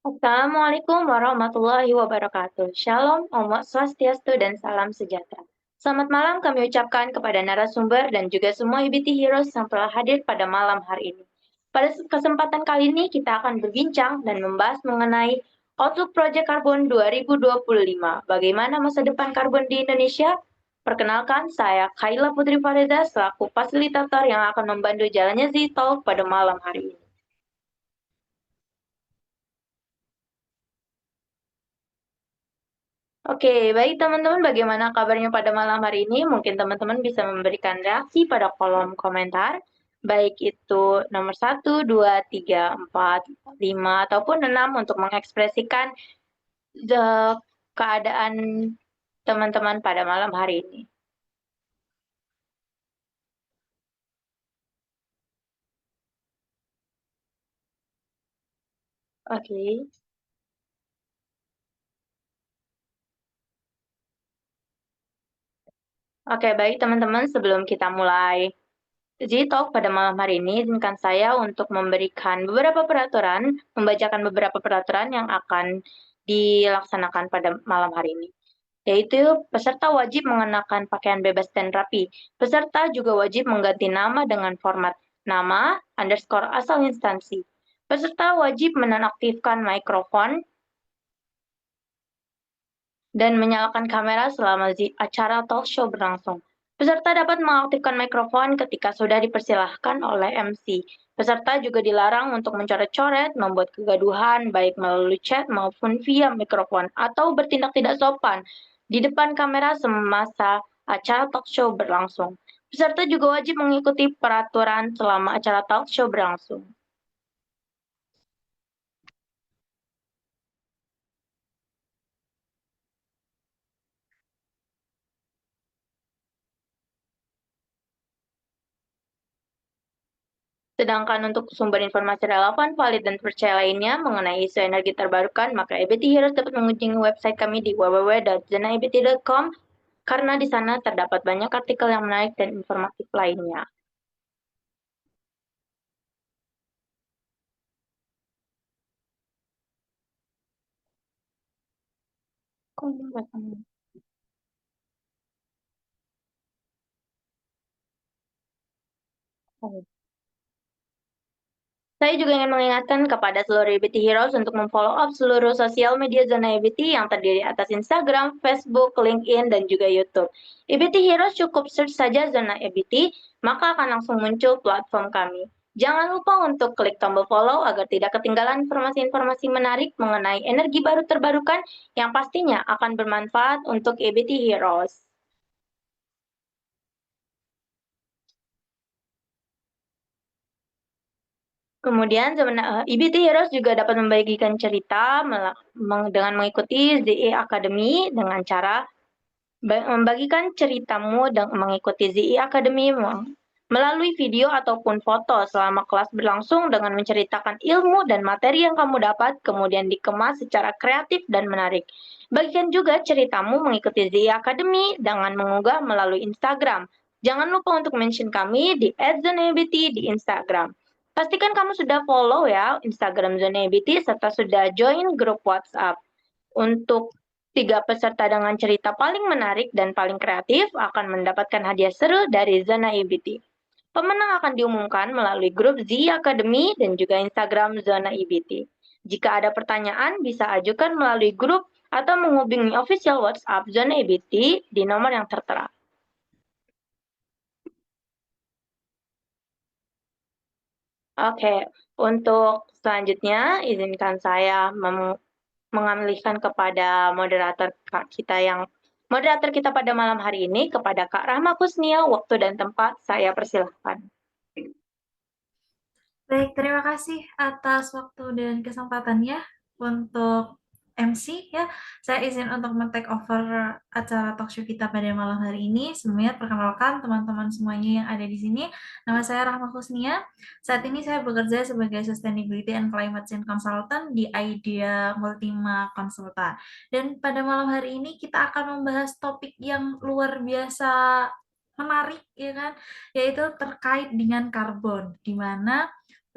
Assalamualaikum warahmatullahi wabarakatuh. Shalom, Om Swastiastu, dan salam sejahtera. Selamat malam kami ucapkan kepada narasumber dan juga semua EBT Heroes yang telah hadir pada malam hari ini. Pada kesempatan kali ini kita akan berbincang dan membahas mengenai Outlook Project Carbon 2025. Bagaimana masa depan karbon di Indonesia? Perkenalkan, saya Kaila Putri Fareza selaku fasilitator yang akan membantu jalannya Z-Talk pada malam hari ini. Oke, baik teman-teman, bagaimana kabarnya pada malam hari ini? Mungkin teman-teman bisa memberikan reaksi pada kolom komentar, baik itu nomor 1, 2, 3, 4, 5, ataupun 6 untuk mengekspresikan keadaan teman-teman pada malam hari ini. Oke. Oke, baik teman-teman, sebelum kita mulai Talk pada malam hari ini, izinkan saya untuk membacakan beberapa peraturan yang akan dilaksanakan pada malam hari ini. Yaitu peserta wajib mengenakan pakaian bebas dan rapi. Peserta juga wajib mengganti nama dengan format nama underscore asal instansi. Peserta wajib menonaktifkan mikrofon dan menyalakan kamera selama acara talk show berlangsung. Peserta dapat mengaktifkan mikrofon ketika sudah dipersilahkan oleh MC. Peserta juga dilarang untuk mencoret-coret, membuat kegaduhan, baik melalui chat maupun via mikrofon, atau bertindak tidak sopan di depan kamera semasa acara talk show berlangsung. Peserta juga wajib mengikuti peraturan selama acara talk show berlangsung. Sedangkan untuk sumber informasi relevan, valid, dan terpercaya lainnya mengenai isu energi terbarukan, maka EBT Heroes dapat mengunjungi website kami di www.zenaebt.com karena di sana terdapat banyak artikel yang menarik dan informatif lainnya. Saya juga ingin mengingatkan kepada seluruh EBT Heroes untuk memfollow up seluruh sosial media Zona EBT yang terdiri atas Instagram, Facebook, LinkedIn, dan juga YouTube. EBT Heroes cukup search saja Zona EBT, maka akan langsung muncul platform kami. Jangan lupa untuk klik tombol follow agar tidak ketinggalan informasi-informasi menarik mengenai energi baru terbarukan yang pastinya akan bermanfaat untuk EBT Heroes. Kemudian EBT Heroes juga dapat membagikan cerita dengan mengikuti ZE Academy dengan cara membagikan ceritamu dan mengikuti ZE Academy melalui video ataupun foto selama kelas berlangsung dengan menceritakan ilmu dan materi yang kamu dapat, kemudian dikemas secara kreatif dan menarik. Bagikan juga ceritamu mengikuti ZE Academy dengan mengunggah melalui Instagram. Jangan lupa untuk mention kami di @zonebt di Instagram. Pastikan kamu sudah follow ya Instagram Zona EBT serta sudah join grup WhatsApp. Untuk 3 peserta dengan cerita paling menarik dan paling kreatif akan mendapatkan hadiah seru dari Zona EBT. Pemenang akan diumumkan melalui grup Z Academy dan juga Instagram Zona EBT. Jika ada pertanyaan, bisa ajukan melalui grup atau menghubungi official WhatsApp Zona EBT di nomor yang tertera. Oke, untuk selanjutnya izinkan saya mengalihkan kepada moderator kita pada malam hari ini kepada Kak Rahma Kusnia. Waktu dan tempat saya persilahkan. Baik, terima kasih atas waktu dan kesempatannya untuk MC ya. Saya izin untuk men-take over acara talk show kita pada malam hari ini. Sebelumnya perkenalkan teman-teman semuanya yang ada di sini. Nama saya Rahma Kusnia. Saat ini saya bekerja sebagai Sustainability and Climate Change Consultant di Idea Multima Consulta. Dan pada malam hari ini kita akan membahas topik yang luar biasa menarik ya kan, yaitu terkait dengan karbon, di mana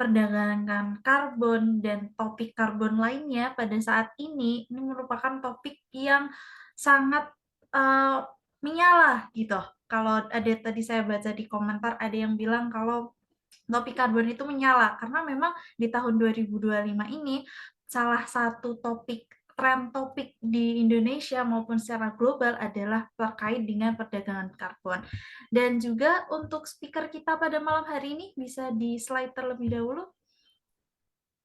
perdagangan karbon dan topik karbon lainnya pada saat ini merupakan topik yang sangat eh, menyala gitu. Kalau ada tadi saya baca di komentar ada yang bilang kalau topik karbon itu menyala karena memang di tahun 2025 ini salah satu tren topik di Indonesia maupun secara global adalah terkait dengan perdagangan karbon. Dan juga untuk speaker kita pada malam hari ini bisa di slide terlebih dahulu.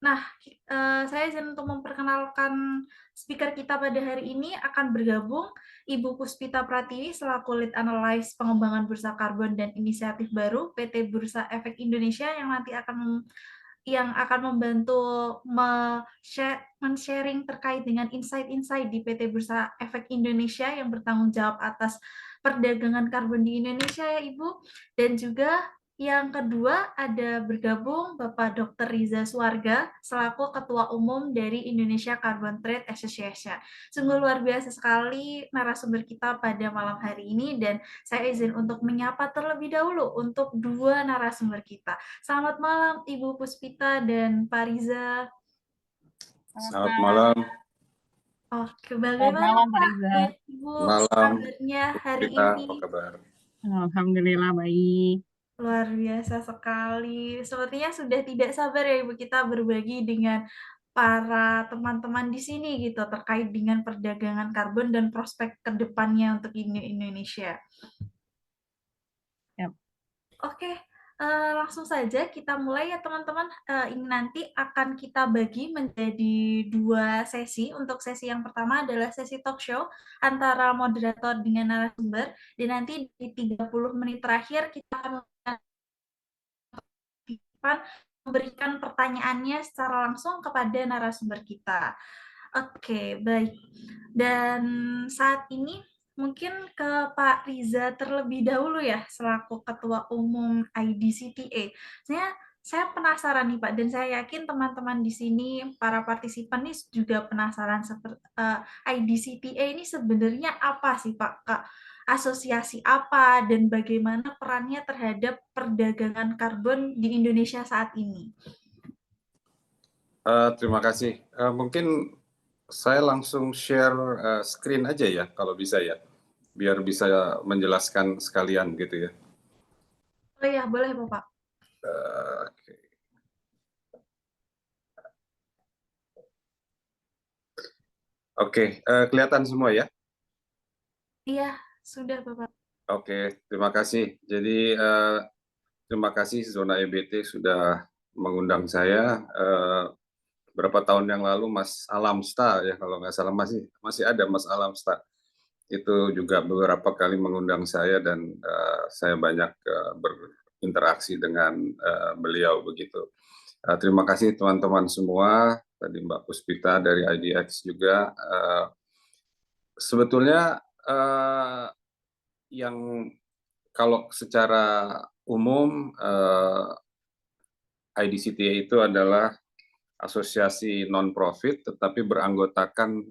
Nah, saya izin untuk memperkenalkan speaker kita pada hari ini akan bergabung Ibu Puspita Pratiwi selaku Lead Analyst Pengembangan Bursa Karbon dan Inisiatif Baru PT Bursa Efek Indonesia yang akan membantu men-sharing terkait dengan insight-insight di PT Bursa Efek Indonesia yang bertanggung jawab atas perdagangan karbon di Indonesia ya Ibu. Dan juga yang kedua ada bergabung Bapak Dr. Riza Suarga selaku Ketua Umum dari Indonesia Carbon Trade Association. Sungguh luar biasa sekali narasumber kita pada malam hari ini dan saya izin untuk menyapa terlebih dahulu untuk dua narasumber kita. Selamat malam Ibu Puspita dan Pak Riza. Selamat malam. Oke, bagaimana Pak dan Ibu kabarnya hari ini? Apa kabar? Alhamdulillah baik. Luar biasa sekali. Sepertinya sudah tidak sabar ya Ibu kita berbagi dengan para teman-teman di sini gitu terkait dengan perdagangan karbon dan prospek ke depannya untuk Indonesia. Yap. Oke, langsung saja kita mulai ya teman-teman. Ini nanti akan kita bagi menjadi dua sesi. Untuk sesi yang pertama adalah sesi talk show antara moderator dengan narasumber. Dan nanti di 30 menit terakhir kita akan memberikan pertanyaannya secara langsung kepada narasumber kita. Oke, baik. Dan saat ini mungkin ke Pak Riza terlebih dahulu ya, selaku Ketua Umum IDCTA. Saya penasaran nih Pak, dan saya yakin teman-teman di sini, para partisipan ini juga penasaran seperti IDCTA ini sebenarnya apa sih Pak? Kak? Asosiasi apa dan bagaimana perannya terhadap perdagangan karbon di Indonesia saat ini? Terima kasih. Mungkin saya langsung share screen aja ya, kalau bisa ya, biar bisa menjelaskan sekalian gitu ya. Oh iya, boleh Bapak. Oke, kelihatan semua ya? Iya, sudah Bapak. Oke, terima kasih. Jadi terima kasih Zona EBT sudah mengundang saya. Berapa tahun yang lalu Mas Alamsta ya, kalau nggak salah masih ada Mas Alamsta. Itu juga beberapa kali mengundang saya dan saya banyak berinteraksi dengan beliau begitu. Terima kasih teman-teman semua, tadi Mbak Puspita dari IDX juga. Sebetulnya yang kalau secara umum IDCTA itu adalah asosiasi non-profit tetapi beranggotakan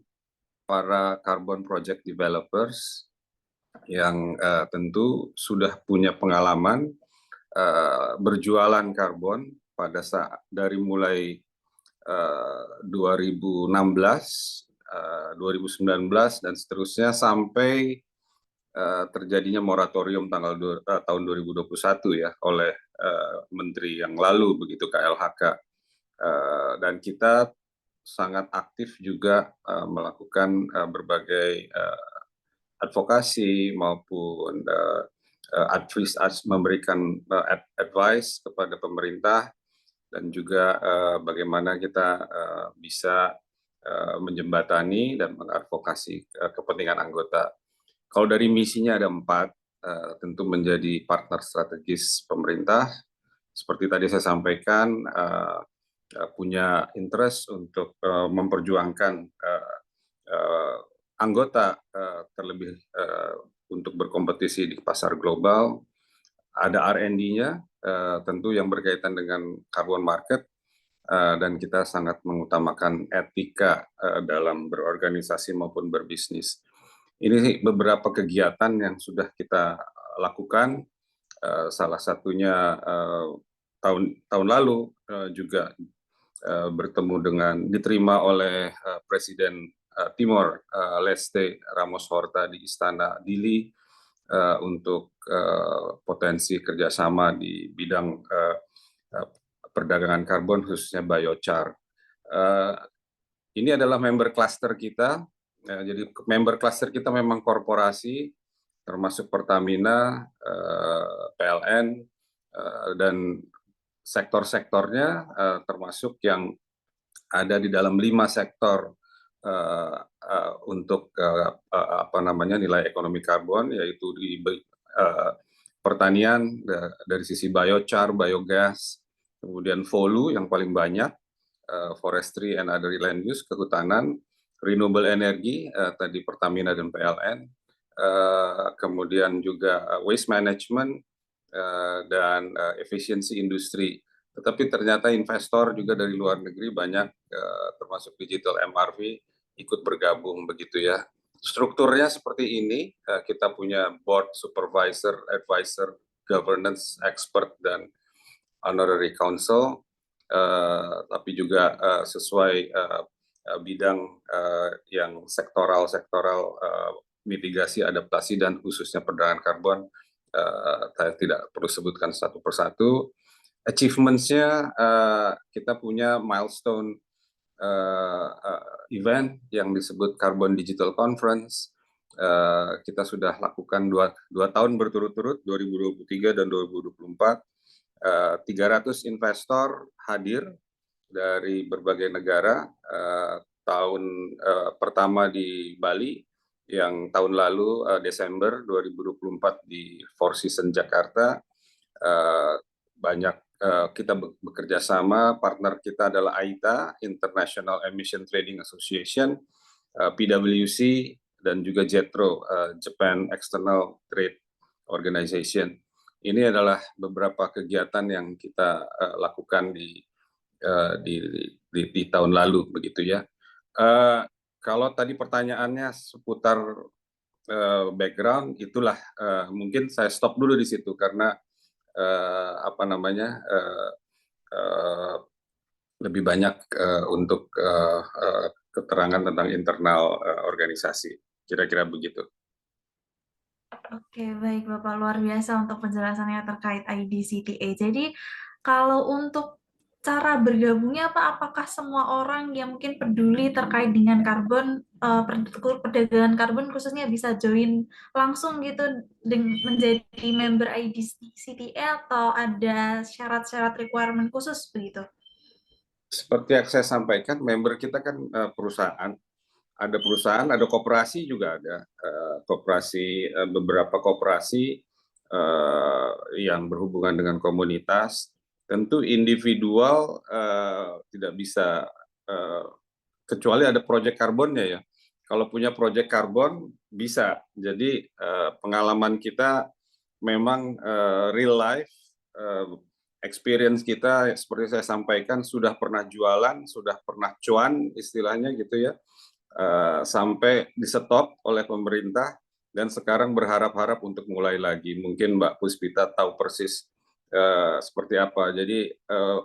para carbon project developers yang tentu sudah punya pengalaman berjualan karbon pada saat dari mulai 2016, 2019 dan seterusnya sampai terjadinya moratorium tahun 2021 ya oleh Menteri yang lalu begitu KLHK, dan kita sangat aktif juga melakukan berbagai advokasi maupun memberikan advice kepada pemerintah dan juga bagaimana kita bisa menjembatani dan mengadvokasi kepentingan anggota. Kalau dari misinya ada 4, tentu menjadi partner strategis pemerintah. Seperti tadi saya sampaikan, punya interest untuk memperjuangkan anggota terlebih untuk berkompetisi di pasar global. Ada R&D-nya tentu yang berkaitan dengan carbon market, dan kita sangat mengutamakan etika dalam berorganisasi maupun berbisnis. Ini beberapa kegiatan yang sudah kita lakukan, salah satunya tahun lalu juga bertemu dengan diterima oleh Presiden Timor Leste Ramos Horta di Istana Dili untuk potensi kerjasama di bidang perdagangan karbon khususnya biochar. Ini adalah member cluster kita. Jadi member cluster kita memang korporasi, termasuk Pertamina, PLN, dan sektor-sektornya termasuk yang ada di dalam 5 sektor untuk nilai ekonomi karbon, yaitu di pertanian dari sisi biochar, biogas, kemudian volu yang paling banyak, forestry and other land use, kehutanan, renewable energy, tadi Pertamina dan PLN, kemudian juga waste management, dan efisiensi industri. Tetapi ternyata investor juga dari luar negeri banyak, termasuk digital MRV, ikut bergabung begitu ya. Strukturnya seperti ini, kita punya board, supervisor, advisor, governance, expert, dan honorary council, tapi juga sesuai bidang yang sektoral mitigasi, adaptasi, dan khususnya perdagangan karbon. Saya tidak perlu sebutkan satu persatu. Achievements-nya, kita punya milestone event yang disebut Carbon Digital Conference. Kita sudah lakukan dua tahun berturut-turut, 2023 dan 2024. 300 investor hadir dari berbagai negara. Tahun pertama di Bali, yang tahun lalu Desember 2024 di Four Seasons Jakarta. Banyak kita bekerja sama, partner kita adalah AITA, International Emission Trading Association, PwC, dan juga JETRO, Japan External Trade Organization. Ini adalah beberapa kegiatan yang kita lakukan di tahun lalu, begitu ya. Kalau tadi pertanyaannya seputar background, itulah mungkin saya stop dulu di situ karena lebih banyak untuk keterangan tentang internal organisasi. Kira-kira begitu. Oke, baik Bapak, luar biasa untuk penjelasannya terkait IDCTA. Jadi kalau untuk cara bergabungnya Pak, apakah semua orang yang mungkin peduli terkait dengan karbon, perdagangan karbon khususnya bisa join langsung gitu menjadi member IDCTA, atau ada syarat-syarat requirement khusus begitu? Seperti yang saya sampaikan, member kita kan perusahaan, ada koperasi juga ada, beberapa koperasi yang berhubungan dengan komunitas. Tentu individual tidak bisa, kecuali ada proyek karbonnya ya. Kalau punya proyek karbon bisa. Jadi pengalaman kita memang real life, experience kita seperti saya sampaikan, sudah pernah jualan, sudah pernah cuan istilahnya gitu ya, sampai di stop oleh pemerintah dan sekarang berharap-harap untuk mulai lagi. Mungkin Mbak Puspita tahu persis seperti apa. Jadi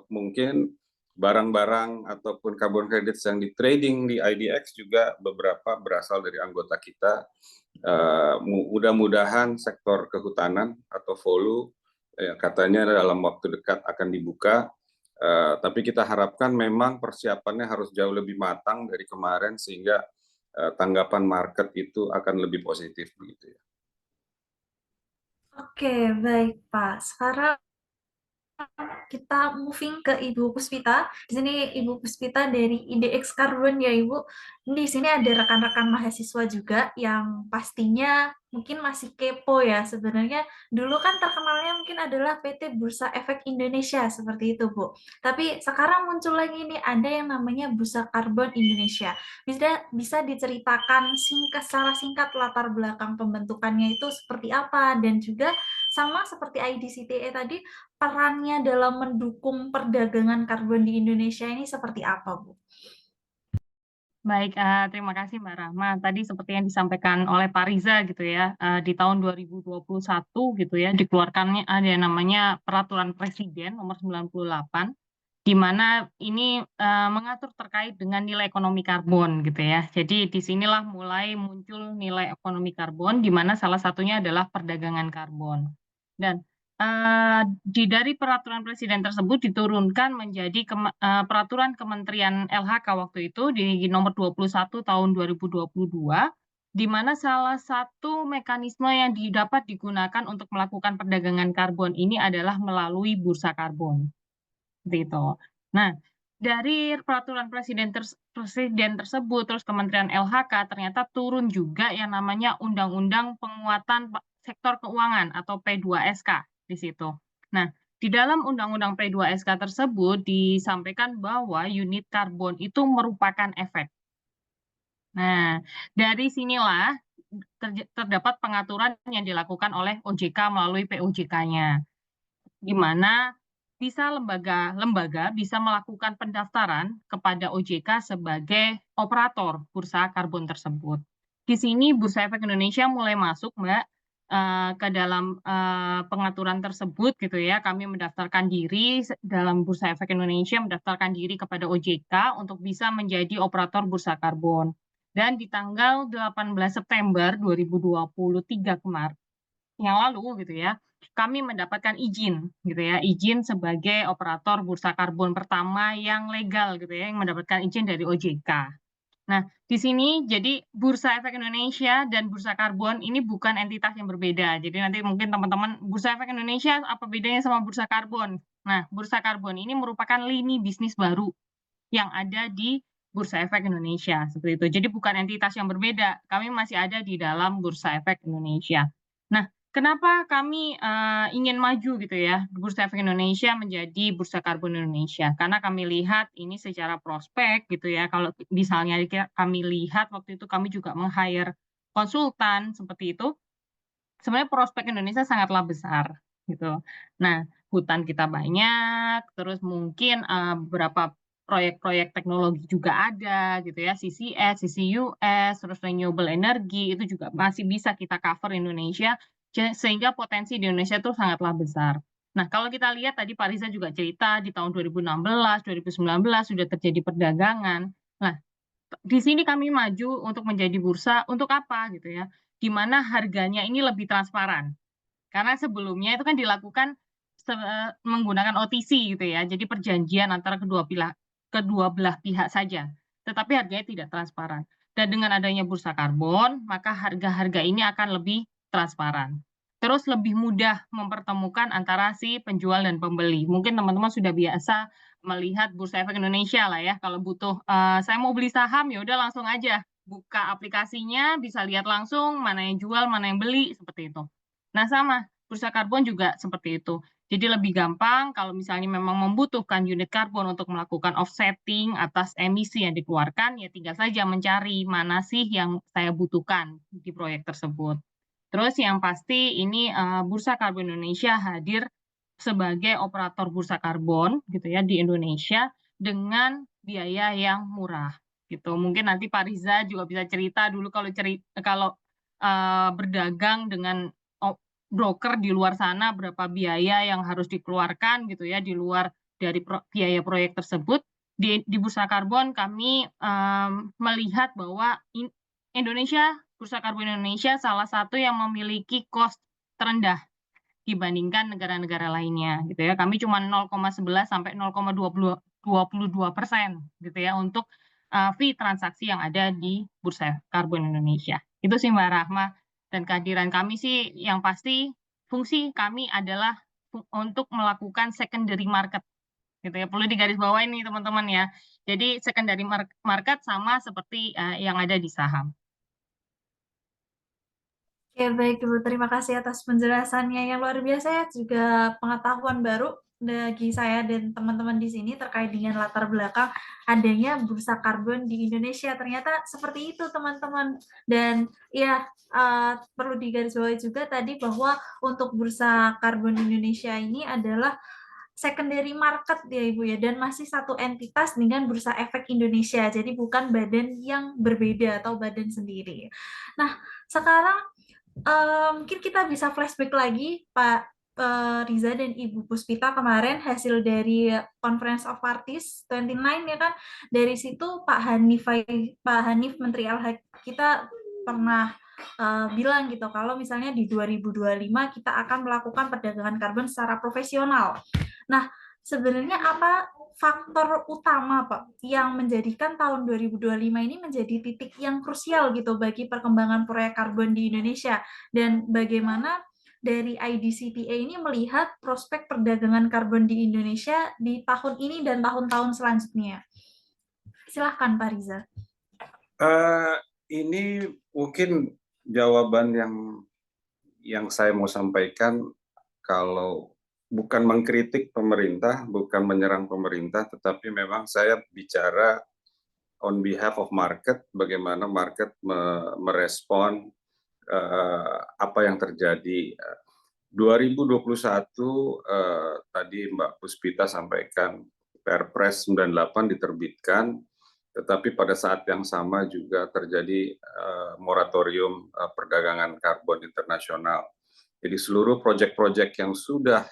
mungkin barang-barang ataupun carbon credits yang di trading di IDX juga beberapa berasal dari anggota kita. Mudah-mudahan sektor kehutanan atau volu katanya dalam waktu dekat akan dibuka, tapi kita harapkan memang persiapannya harus jauh lebih matang dari kemarin sehingga tanggapan market itu akan lebih positif begitu ya. Oke, baik Pak. Sekarang kita moving ke Ibu Puspita. Di sini Ibu Puspita dari IDX Carbon ya Ibu. Di sini ada rekan-rekan mahasiswa juga yang pastinya mungkin masih kepo ya. Sebenarnya dulu kan terkenalnya mungkin adalah PT Bursa Efek Indonesia seperti itu Bu. Tapi sekarang muncul lagi nih ada yang namanya Bursa Karbon Indonesia. Bisa diceritakan secara singkat latar belakang pembentukannya itu seperti apa, dan juga sama seperti IDCTA tadi, perannya dalam mendukung perdagangan karbon di Indonesia ini seperti apa, Bu? Baik, terima kasih Mbak Rahma. Tadi seperti yang disampaikan oleh Pak Riza gitu ya, di tahun 2021 gitu ya, dikeluarkannya ada yang namanya Peraturan Presiden Nomor 98, di mana ini mengatur terkait dengan nilai ekonomi karbon gitu ya. Jadi di sinilah mulai muncul nilai ekonomi karbon, di mana salah satunya adalah perdagangan karbon. Dan dari peraturan presiden tersebut diturunkan menjadi peraturan Kementerian LHK waktu itu di nomor 21 tahun 2022, di mana salah satu mekanisme yang dapat digunakan untuk melakukan perdagangan karbon ini adalah melalui bursa karbon. Seperti itu. Nah, dari peraturan presiden tersebut, terus Kementerian LHK ternyata turun juga yang namanya Undang-Undang Penguatan Sektor Keuangan atau P2SK di situ. Nah, di dalam Undang-Undang P2SK tersebut disampaikan bahwa unit karbon itu merupakan efek. Nah, dari sinilah terdapat pengaturan yang dilakukan oleh OJK melalui POJK-nya, di mana bisa lembaga bisa melakukan pendaftaran kepada OJK sebagai operator bursa karbon tersebut. Di sini Bursa Efek Indonesia mulai masuk, Mbak, ke dalam pengaturan tersebut gitu ya. Kami mendaftarkan diri dalam Bursa Efek Indonesia, mendaftarkan diri kepada OJK untuk bisa menjadi operator bursa karbon. Dan di tanggal 18 September 2023 kemarin yang lalu gitu ya, kami mendapatkan izin gitu ya, izin sebagai operator bursa karbon pertama yang legal gitu ya, yang mendapatkan izin dari OJK. Nah, di sini jadi Bursa Efek Indonesia dan Bursa Karbon ini bukan entitas yang berbeda. Jadi nanti mungkin teman-teman, Bursa Efek Indonesia apa bedanya sama Bursa Karbon? Nah, Bursa Karbon ini merupakan lini bisnis baru yang ada di Bursa Efek Indonesia, seperti itu. Jadi bukan entitas yang berbeda, kami masih ada di dalam Bursa Efek Indonesia. Nah, kenapa kami ingin maju gitu ya, Bursa Efek Indonesia menjadi Bursa Karbon Indonesia? Karena kami lihat ini secara prospek gitu ya, kalau misalnya kami lihat waktu itu kami juga meng-hire konsultan seperti itu, sebenarnya prospek Indonesia sangatlah besar gitu. Nah, hutan kita banyak, terus mungkin beberapa proyek-proyek teknologi juga ada gitu ya, CCS, CCUS, terus renewable energy itu juga masih bisa kita cover Indonesia, sehingga potensi di Indonesia itu sangatlah besar. Nah, kalau kita lihat tadi Pak Riza juga cerita di tahun 2016, 2019 sudah terjadi perdagangan. Nah, di sini kami maju untuk menjadi bursa untuk apa gitu ya, di mana harganya ini lebih transparan. Karena sebelumnya itu kan dilakukan menggunakan OTC gitu ya, jadi perjanjian antara kedua belah pihak saja, tetapi harganya tidak transparan. Dan dengan adanya bursa karbon, maka harga-harga ini akan lebih transparan. Terus lebih mudah mempertemukan antara si penjual dan pembeli. Mungkin teman-teman sudah biasa melihat Bursa Efek Indonesia lah ya, kalau butuh saya mau beli saham ya udah langsung aja buka aplikasinya, bisa lihat langsung mana yang jual, mana yang beli, seperti itu. Nah, sama bursa karbon juga seperti itu. Jadi lebih gampang kalau misalnya memang membutuhkan unit karbon untuk melakukan offsetting atas emisi yang dikeluarkan, ya tinggal saja mencari mana sih yang saya butuhkan di proyek tersebut. Terus yang pasti ini Bursa Karbon Indonesia hadir sebagai operator bursa karbon gitu ya di Indonesia dengan biaya yang murah gitu. Mungkin nanti Pak Riza juga bisa cerita dulu kalau berdagang dengan broker di luar sana berapa biaya yang harus dikeluarkan gitu ya di luar dari biaya proyek tersebut. Di bursa karbon kami melihat bahwa Indonesia, Bursa Karbon Indonesia salah satu yang memiliki cost terendah dibandingkan negara-negara lainnya gitu ya. Kami cuma 0,11 sampai 0,22% gitu ya untuk fee transaksi yang ada di Bursa Karbon Indonesia. Itu sih Mbak Rahma, dan kehadiran kami sih yang pasti fungsi kami adalah untuk melakukan secondary market gitu ya. Perlu digarisbawahi nih teman-teman ya. Jadi secondary market sama seperti yang ada di saham. Oke, baik Ibu. Terima kasih atas penjelasannya yang luar biasa ya, juga pengetahuan baru bagi saya dan teman-teman di sini terkait dengan latar belakang adanya bursa karbon di Indonesia. Ternyata seperti itu, teman-teman. Dan ya, perlu digarisbawahi juga tadi bahwa untuk bursa karbon Indonesia ini adalah secondary market ya Ibu ya, dan masih satu entitas dengan Bursa Efek Indonesia, jadi bukan badan yang berbeda atau badan sendiri. Nah, sekarang mungkin kita bisa flashback lagi Pak Riza dan Ibu Puspita kemarin hasil dari Conference of Parties 29 ya kan, dari situ Pak Hanif Menteri LH kita pernah bilang gitu kalau misalnya di 2025 kita akan melakukan perdagangan karbon secara profesional. Nah, sebenarnya apa faktor utama Pak yang menjadikan tahun 2025 ini menjadi titik yang krusial gitu bagi perkembangan proyek karbon di Indonesia, dan bagaimana dari IDCTA ini melihat prospek perdagangan karbon di Indonesia di tahun ini dan tahun-tahun selanjutnya? Silahkan Pak Riza. Ini mungkin jawaban yang saya mau sampaikan, kalau bukan mengkritik pemerintah, bukan menyerang pemerintah, tetapi memang saya bicara on behalf of market, bagaimana market merespon apa yang terjadi. 2021 tadi Mbak Puspita sampaikan Perpres 98 diterbitkan, tetapi pada saat yang sama juga terjadi moratorium perdagangan karbon internasional. Jadi seluruh proyek-proyek yang sudah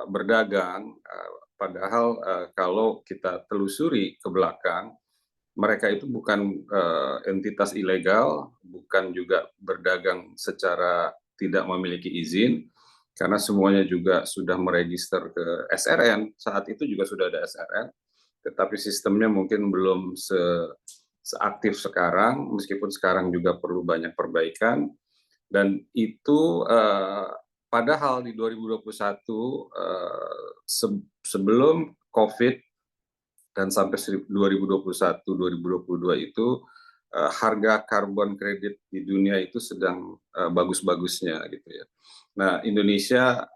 berdagang, padahal kalau kita telusuri ke belakang, mereka itu bukan entitas ilegal, bukan juga berdagang secara tidak memiliki izin, karena semuanya juga sudah meregister ke SRN, saat itu juga sudah ada SRN, tetapi sistemnya mungkin belum seaktif sekarang, meskipun sekarang juga perlu banyak perbaikan. Dan itu padahal di 2021 sebelum COVID dan sampai 2021-2022 itu harga karbon kredit di dunia itu sedang bagus-bagusnya gitu ya. Nah, Indonesia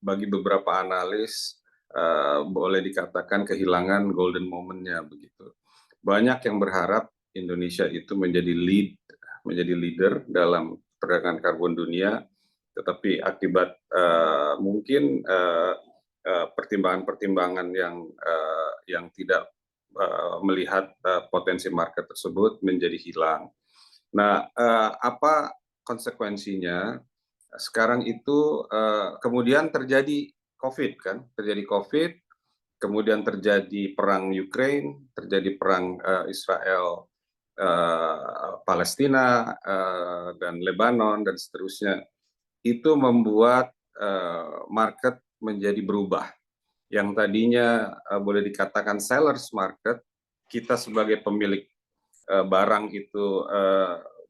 bagi beberapa analis boleh dikatakan kehilangan golden moment-nya begitu. Banyak yang berharap Indonesia itu menjadi leader dalam perdagangan karbon dunia, tetapi akibat mungkin pertimbangan-pertimbangan yang tidak melihat potensi market tersebut menjadi hilang. Nah, apa konsekuensinya? Sekarang itu kemudian terjadi COVID kan, terjadi COVID, kemudian terjadi perang Ukraine, terjadi perang Israel, Palestina, dan Lebanon, dan seterusnya. Itu membuat market menjadi berubah. Yang tadinya boleh dikatakan sellers market, kita sebagai pemilik barang itu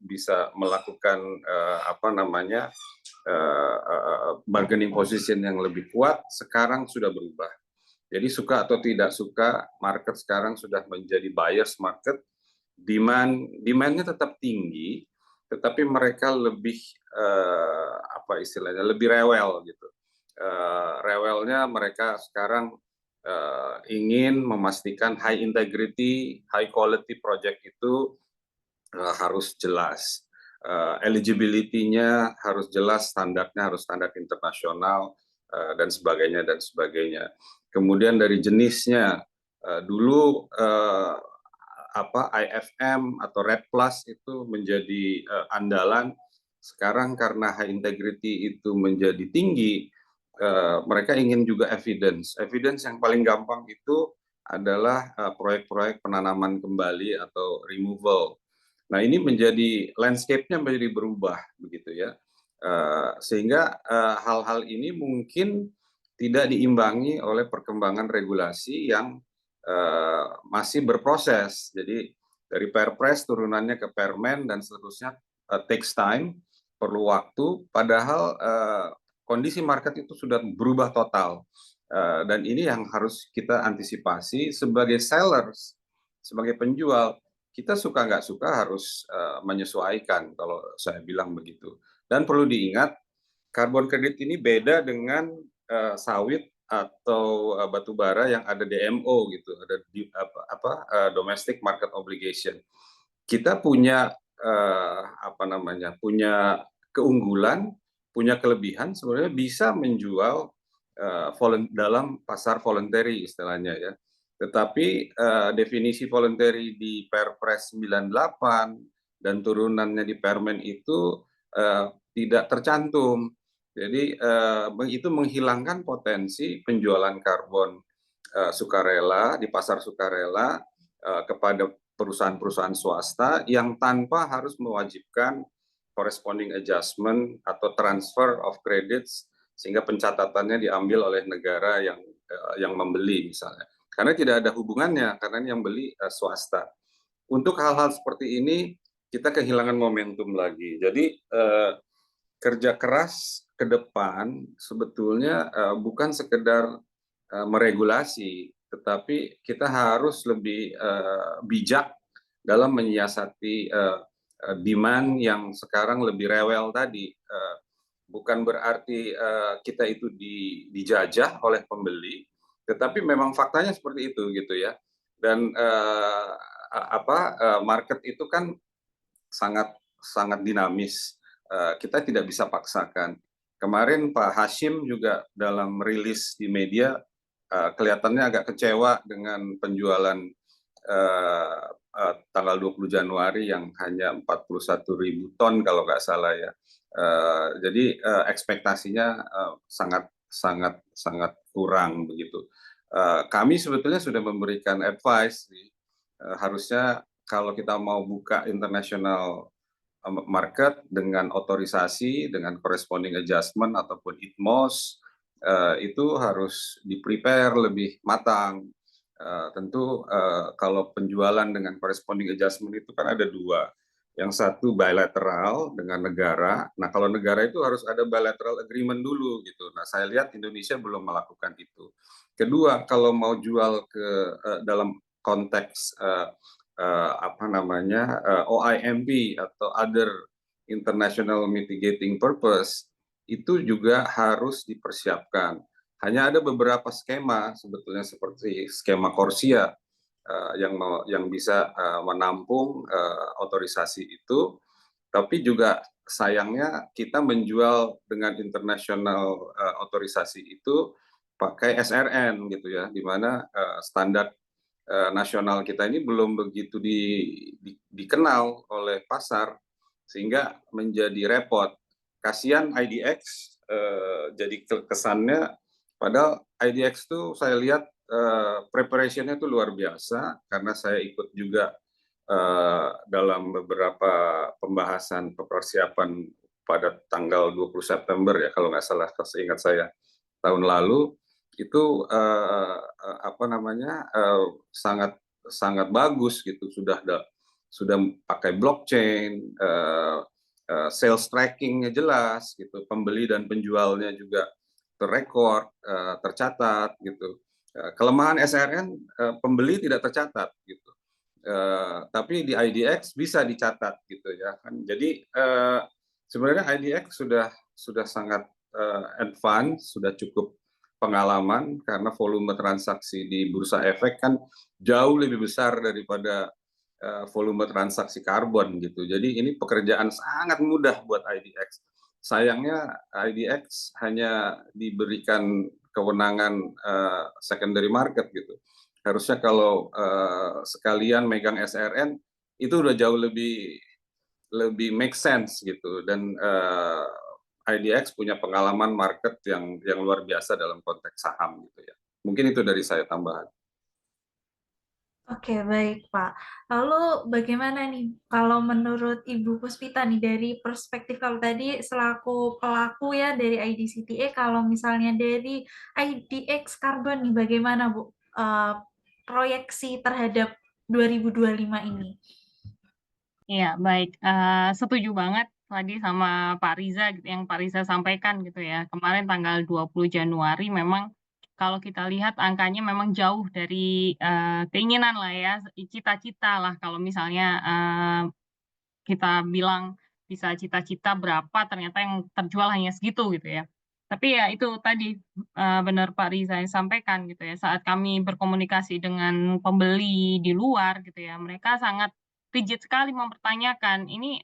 bisa melakukan bargaining position yang lebih kuat, sekarang sudah berubah. Jadi suka atau tidak suka, market sekarang sudah menjadi buyers market. Demand-nya tetap tinggi, tetapi mereka lebih lebih rewel gitu. Rewelnya mereka sekarang ingin memastikan high integrity, high quality project itu harus jelas. Eligibility-nya harus jelas, standarnya harus standar internasional, dan sebagainya, dan sebagainya. Kemudian dari jenisnya, dulu IFM atau RED Plus itu menjadi andalan. Sekarang karena high integrity itu menjadi tinggi, mereka ingin juga evidence. Evidence yang paling gampang itu adalah proyek-proyek penanaman kembali atau removal. Nah, ini menjadi landscape-nya menjadi berubah begitu ya. Sehingga hal-hal ini mungkin tidak diimbangi oleh perkembangan regulasi yang masih berproses. Jadi dari Perpres turunannya ke Permen dan seterusnya takes time, perlu waktu, padahal kondisi market itu sudah berubah total. Dan ini yang harus kita antisipasi sebagai sellers, sebagai penjual. Kita suka nggak suka harus menyesuaikan, kalau saya bilang begitu. Dan perlu diingat, karbon kredit ini beda dengan sawit atau batu bara yang ada DMO gitu, ada domestic market obligation. Kita punya punya keunggulan, punya kelebihan, sebenarnya bisa menjual dalam pasar voluntary istilahnya ya. Tetapi definisi voluntary di Perpres 98 dan turunannya di Permen itu tidak tercantum. Jadi itu menghilangkan potensi penjualan karbon sukarela di pasar sukarela kepada perusahaan-perusahaan swasta yang tanpa harus mewajibkan corresponding adjustment atau transfer of credits sehingga pencatatannya diambil oleh negara yang membeli misalnya. Karena tidak ada hubungannya, karena yang beli swasta. Untuk hal-hal seperti ini kita kehilangan momentum lagi. Jadi kerja keras ke depan sebetulnya bukan sekedar meregulasi, tetapi kita harus lebih bijak dalam menyiasati demand yang sekarang lebih rewel tadi. Bukan berarti kita itu dijajah oleh pembeli, tetapi memang faktanya seperti itu gitu ya. Dan market itu kan sangat dinamis. Kita tidak bisa paksakan. Kemarin Pak Hashim juga dalam rilis di media kelihatannya agak kecewa dengan penjualan tanggal 20 Januari yang hanya 41.000 ton kalau nggak salah ya. Jadi ekspektasinya sangat kurang begitu. Kami sebetulnya sudah memberikan advice, harusnya kalau kita mau buka international market dengan otorisasi, dengan corresponding adjustment ataupun ITMOS, itu harus di-prepare lebih matang. Tentu kalau penjualan dengan corresponding adjustment itu kan ada dua. Yang satu bilateral dengan negara. Nah, kalau negara itu harus ada bilateral agreement dulu gitu. Nah, saya lihat Indonesia belum melakukan itu. Kedua, kalau mau jual ke dalam konteks OIMP atau other international mitigating purpose, itu juga harus dipersiapkan. Hanya ada beberapa skema sebetulnya seperti skema Corsia yang bisa menampung otorisasi itu, tapi juga sayangnya kita menjual dengan international otorisasi itu pakai SRN gitu ya, di mana standar nasional kita ini belum begitu dikenal oleh pasar, sehingga menjadi repot. Kasihan IDX, jadi kesannya, padahal IDX itu saya lihat preparationnya itu luar biasa, karena saya ikut juga dalam beberapa pembahasan persiapan pada tanggal 20 September ya, kalau nggak salah, seingat saya tahun lalu, itu sangat bagus gitu, sudah pakai blockchain, sales trackingnya jelas gitu, pembeli dan penjualnya juga terrekord, tercatat gitu. Kelemahan SRN, pembeli tidak tercatat gitu, tapi di IDX bisa dicatat gitu ya kan. Jadi sebenarnya IDX sudah sangat advance, sudah cukup pengalaman, karena volume transaksi di bursa efek kan jauh lebih besar daripada volume transaksi karbon gitu. Jadi ini pekerjaan sangat mudah buat IDX. Sayangnya IDX hanya diberikan kewenangan secondary market gitu. Harusnya kalau sekalian megang SRN itu udah jauh lebih make sense gitu. Dan IDX punya pengalaman market yang luar biasa dalam konteks saham gitu ya. Mungkin itu dari saya tambahan. Oke, baik Pak. Lalu bagaimana nih kalau menurut Ibu Puspita nih dari perspektif kalau tadi selaku pelaku ya dari IDCTA, kalau misalnya dari IDX Carbon nih bagaimana Bu proyeksi terhadap 2025 ini? Iya, baik. Setuju banget tadi sama Pak Riza gitu, yang Pak Riza sampaikan gitu ya. Kemarin tanggal 20 Januari memang kalau kita lihat angkanya memang jauh dari keinginan lah ya, cita-cita lah kalau misalnya kita bilang bisa cita-cita berapa, ternyata yang terjual hanya segitu gitu ya. Tapi ya itu tadi benar Pak Riza yang sampaikan gitu ya, saat kami berkomunikasi dengan pembeli di luar gitu ya, mereka sangat rigid sekali mempertanyakan ini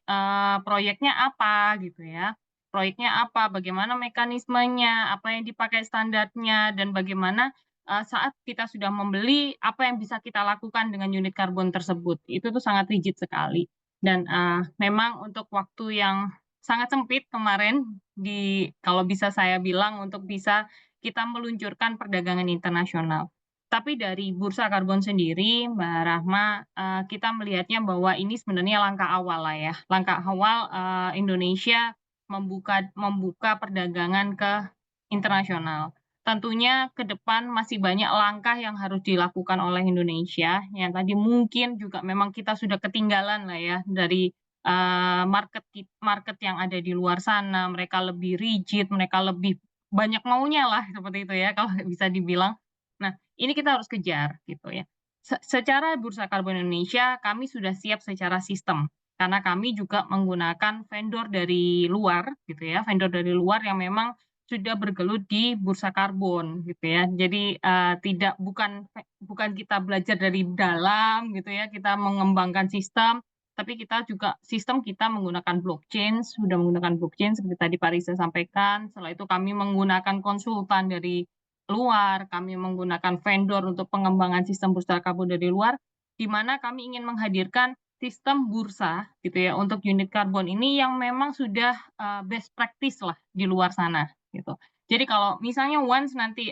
proyeknya apa gitu ya. proyeknya apa, bagaimana mekanismenya, apa yang dipakai standarnya, dan bagaimana saat kita sudah membeli, apa yang bisa kita lakukan dengan unit karbon tersebut. Itu tuh sangat rigid sekali. Dan memang untuk waktu yang sangat sempit kemarin, kalau bisa saya bilang, untuk bisa kita meluncurkan perdagangan internasional. Tapi dari bursa karbon sendiri, Mbak Rahma, kita melihatnya bahwa ini sebenarnya langkah awal lah ya. Langkah awal Indonesia membuka perdagangan ke internasional. Tentunya ke depan masih banyak langkah yang harus dilakukan oleh Indonesia. Yang tadi mungkin juga memang kita sudah ketinggalan lah ya dari market yang ada di luar sana. Mereka lebih rigid, mereka lebih banyak maunya lah seperti itu ya kalau bisa dibilang. Nah, ini kita harus kejar gitu ya. Secara Bursa Karbon Indonesia kami sudah siap secara sistem karena kami juga menggunakan vendor dari luar gitu ya, vendor dari luar yang memang sudah bergelut di bursa karbon gitu ya. Jadi bukan kita belajar dari dalam gitu ya, kita mengembangkan sistem, tapi sistem kita menggunakan blockchain, sudah menggunakan blockchain seperti tadi Pak Riza sampaikan. Setelah itu kami menggunakan konsultan dari luar, kami menggunakan vendor untuk pengembangan sistem bursa karbon dari luar, di mana kami ingin menghadirkan sistem bursa gitu ya untuk unit karbon ini yang memang sudah best practice lah di luar sana gitu. Jadi kalau misalnya once nanti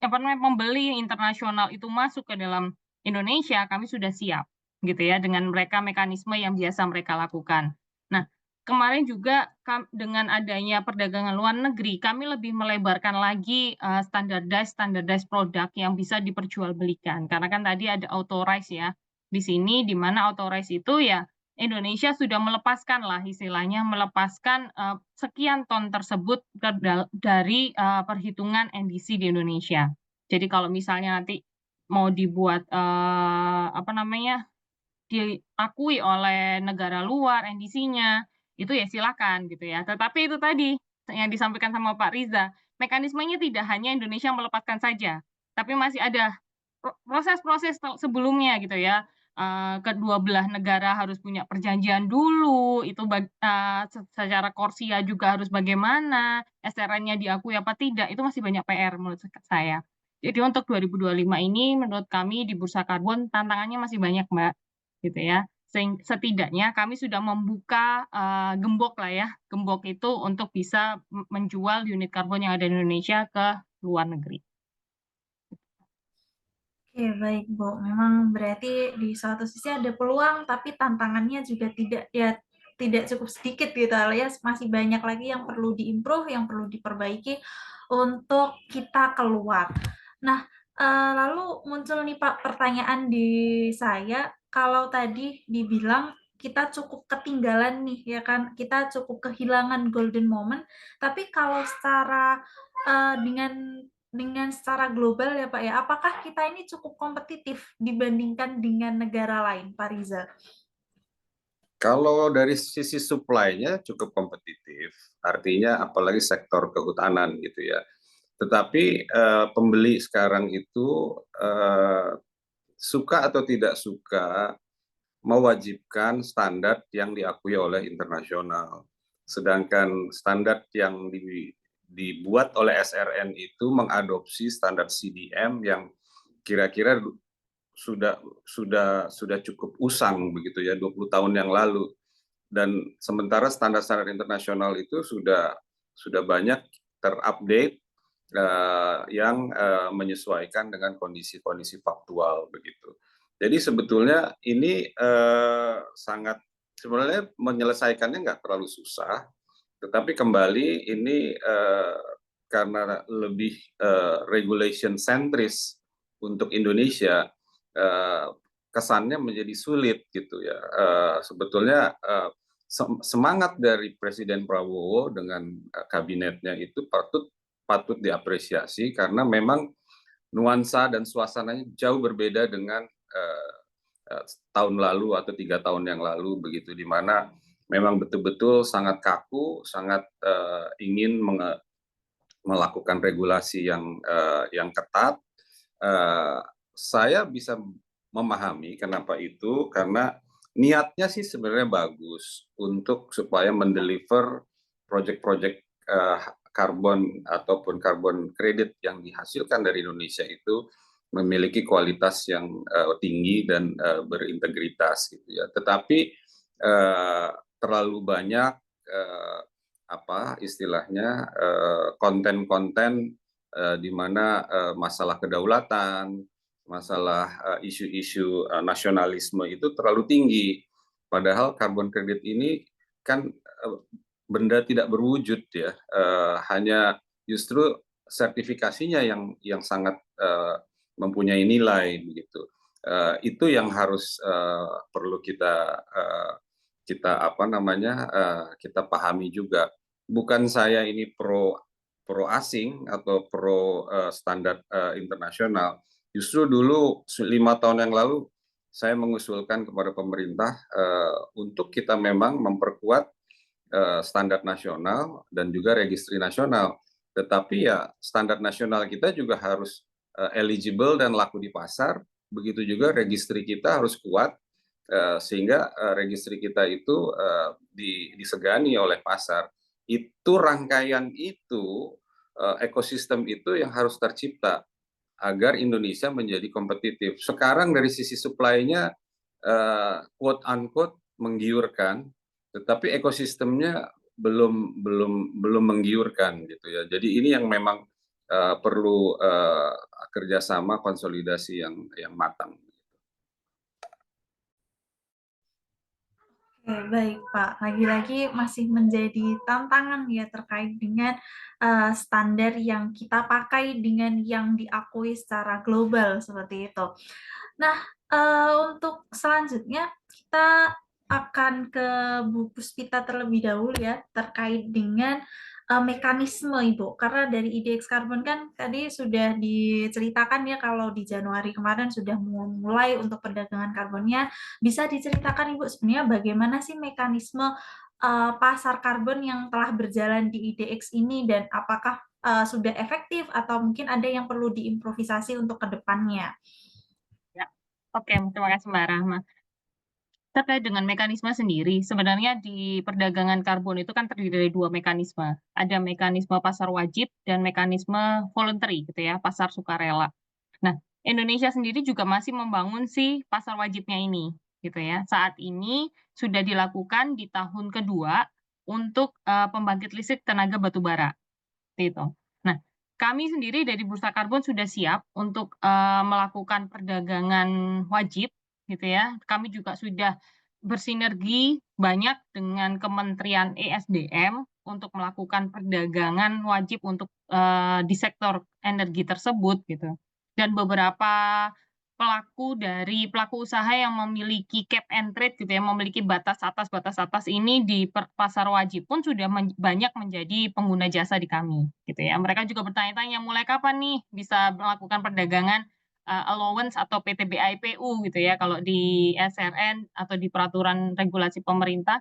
pembeli internasional itu masuk ke dalam Indonesia, kami sudah siap gitu ya dengan mereka mekanisme yang biasa mereka lakukan. Nah, kemarin juga dengan adanya perdagangan luar negeri, kami lebih melebarkan lagi standardized produk yang bisa diperjualbelikan. Karena kan tadi ada authorize ya di sini, di mana authorize itu ya Indonesia sudah melepaskan lah istilahnya melepaskan sekian ton tersebut dari perhitungan NDC di Indonesia. Jadi kalau misalnya nanti mau dibuat diakui oleh negara luar NDC-nya, itu ya silakan gitu ya. Tetapi itu tadi yang disampaikan sama Pak Riza, mekanismenya tidak hanya Indonesia melepaskan saja, tapi masih ada proses-proses sebelumnya gitu ya. Kedua belah negara harus punya perjanjian dulu, itu secara Korsia juga harus bagaimana, SRN-nya diakui apa tidak, itu masih banyak PR menurut saya. Jadi untuk 2025 ini menurut kami di Bursa Karbon tantangannya masih banyak, Mbak, gitu ya. Setidaknya kami sudah membuka gembok lah ya, gembok itu untuk bisa menjual unit karbon yang ada di Indonesia ke luar negeri. Oke, baik Bu. Memang berarti di suatu sisi ada peluang, tapi tantangannya juga tidak cukup sedikit gitu ya. Masih banyak lagi yang perlu diimprove, yang perlu diperbaiki untuk kita keluar. Nah, lalu muncul nih Pak pertanyaan di saya, kalau tadi dibilang kita cukup ketinggalan nih ya kan, kita cukup kehilangan golden moment, tapi kalau secara dengan secara global ya Pak ya, apakah kita ini cukup kompetitif dibandingkan dengan negara lain, Pak Riza? Kalau dari sisi supply-nya cukup kompetitif, artinya apalagi sektor kehutanan gitu ya. Tetapi pembeli sekarang itu suka atau tidak suka mewajibkan standar yang diakui oleh internasional. Sedangkan standar yang dibuat oleh SRN itu mengadopsi standar CDM yang kira-kira sudah cukup usang begitu ya 20 tahun yang lalu. Dan sementara standar-standar internasional itu sudah banyak terupdate yang menyesuaikan dengan kondisi-kondisi faktual begitu. Jadi sebetulnya ini sebenarnya menyelesaikannya nggak terlalu susah, tetapi kembali ini karena lebih regulation sentris untuk Indonesia, kesannya menjadi sulit gitu ya. Sebetulnya semangat dari Presiden Prabowo dengan kabinetnya itu patut diapresiasi karena memang nuansa dan suasananya jauh berbeda dengan tahun lalu atau 3 tahun yang lalu begitu, di mana memang betul-betul sangat kaku, sangat ingin melakukan regulasi yang ketat. Saya bisa memahami kenapa itu, karena niatnya sih sebenarnya bagus untuk supaya mendeliver proyek-proyek karbon ataupun karbon kredit yang dihasilkan dari Indonesia itu memiliki kualitas yang tinggi dan berintegritas gitu ya. Tetapi terlalu banyak apa istilahnya konten-konten di mana masalah kedaulatan, masalah isu-isu nasionalisme itu terlalu tinggi. Padahal karbon kredit ini kan benda tidak berwujud ya, hanya justru sertifikasinya yang sangat mempunyai nilai begitu. Itu yang harus perlu kita apa namanya kita pahami juga. Bukan saya ini pro asing atau pro standar internasional. Justru dulu 5 tahun yang lalu saya mengusulkan kepada pemerintah untuk kita memang memperkuat standar nasional dan juga registri nasional. Tetapi ya standar nasional kita juga harus eligible dan laku di pasar. Begitu juga registri kita harus kuat sehingga registri kita itu disegani oleh pasar. Itu rangkaian itu, ekosistem itu yang harus tercipta agar Indonesia menjadi kompetitif. Sekarang dari sisi supply-nya quote unquote menggiurkan, tetapi ekosistemnya belum menggiurkan gitu ya. Jadi ini yang memang perlu kerjasama konsolidasi yang matang. Oke, baik Pak. Lagi-lagi masih menjadi tantangan ya terkait dengan standar yang kita pakai dengan yang diakui secara global seperti itu. Nah, untuk selanjutnya kita akan ke Bu Puspita terlebih dahulu ya terkait dengan mekanisme Ibu, karena dari IDX Carbon kan tadi sudah diceritakan ya kalau di Januari kemarin sudah mulai untuk perdagangan karbonnya. Bisa diceritakan Ibu sebenarnya bagaimana sih mekanisme pasar karbon yang telah berjalan di IDX ini dan apakah sudah efektif atau mungkin ada yang perlu diimprovisasi untuk ke depannya? Ya, oke, terima kasih Mbak Rahma. Terkait dengan mekanisme sendiri, sebenarnya di perdagangan karbon itu kan terdiri dari 2 mekanisme. Ada mekanisme pasar wajib dan mekanisme voluntary gitu ya, pasar sukarela. Nah, Indonesia sendiri juga masih membangun si pasar wajibnya ini gitu ya. Saat ini sudah dilakukan di tahun kedua untuk pembangkit listrik tenaga batubara gitu. Nah, kami sendiri dari Bursa Karbon sudah siap untuk melakukan perdagangan wajib gitu ya. Kami juga sudah bersinergi banyak dengan Kementerian ESDM untuk melakukan perdagangan wajib untuk di sektor energi tersebut gitu. Dan beberapa pelaku usaha yang memiliki cap and trade gitu ya, memiliki batas atas ini di pasar wajib pun sudah banyak menjadi pengguna jasa di kami gitu ya. Mereka juga bertanya-tanya mulai kapan nih bisa melakukan perdagangan allowance atau PTBIPU gitu ya. Kalau di SRN atau di peraturan regulasi pemerintah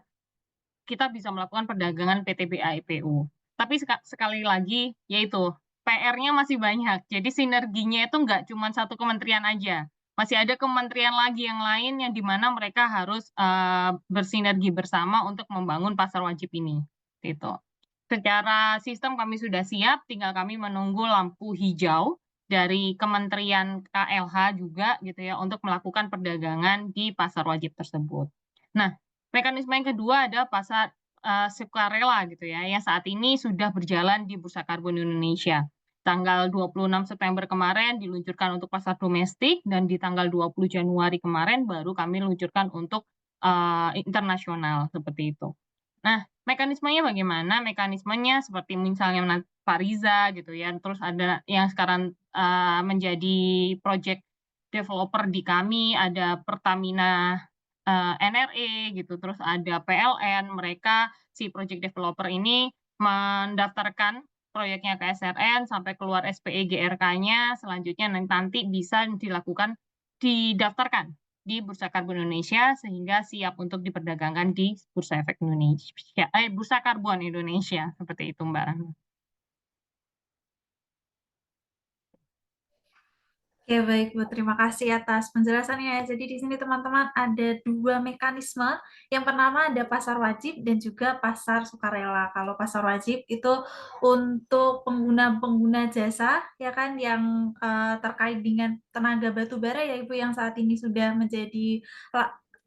kita bisa melakukan perdagangan PTBIPU. Tapi sekali lagi yaitu PR-nya masih banyak. Jadi sinerginya itu nggak cuma satu kementerian aja. Masih ada kementerian lagi yang lain yang di mana mereka harus bersinergi bersama untuk membangun pasar wajib ini. Gitu. Secara sistem kami sudah siap, tinggal kami menunggu lampu hijau dari Kementerian KLH juga gitu ya untuk melakukan perdagangan di pasar wajib tersebut. Nah, mekanisme yang kedua ada pasar sukarela gitu ya, yang saat ini sudah berjalan di Bursa Karbon Indonesia. Tanggal 26 September kemarin diluncurkan untuk pasar domestik dan di tanggal 20 Januari kemarin baru kami luncurkan untuk internasional seperti itu. Nah, mekanismenya bagaimana? Mekanismenya seperti misalnya Pak Riza gitu ya, terus ada yang sekarang menjadi project developer di kami, ada Pertamina NRE gitu, terus ada PLN, mereka si project developer ini mendaftarkan proyeknya ke SRN sampai keluar SPE GRK-nya, selanjutnya nanti bisa didaftarkan di Bursa Karbon Indonesia sehingga siap untuk diperdagangkan di Bursa Efek Indonesia, Bursa Karbon Indonesia seperti itu Mbak Rahma. Oke, baik Bu. Terima kasih atas penjelasannya. Jadi di sini teman-teman ada dua mekanisme. Yang pertama ada pasar wajib dan juga pasar sukarela. Kalau pasar wajib itu untuk pengguna-pengguna jasa, ya kan, yang terkait dengan tenaga batu bara ya Ibu, yang saat ini sudah menjadi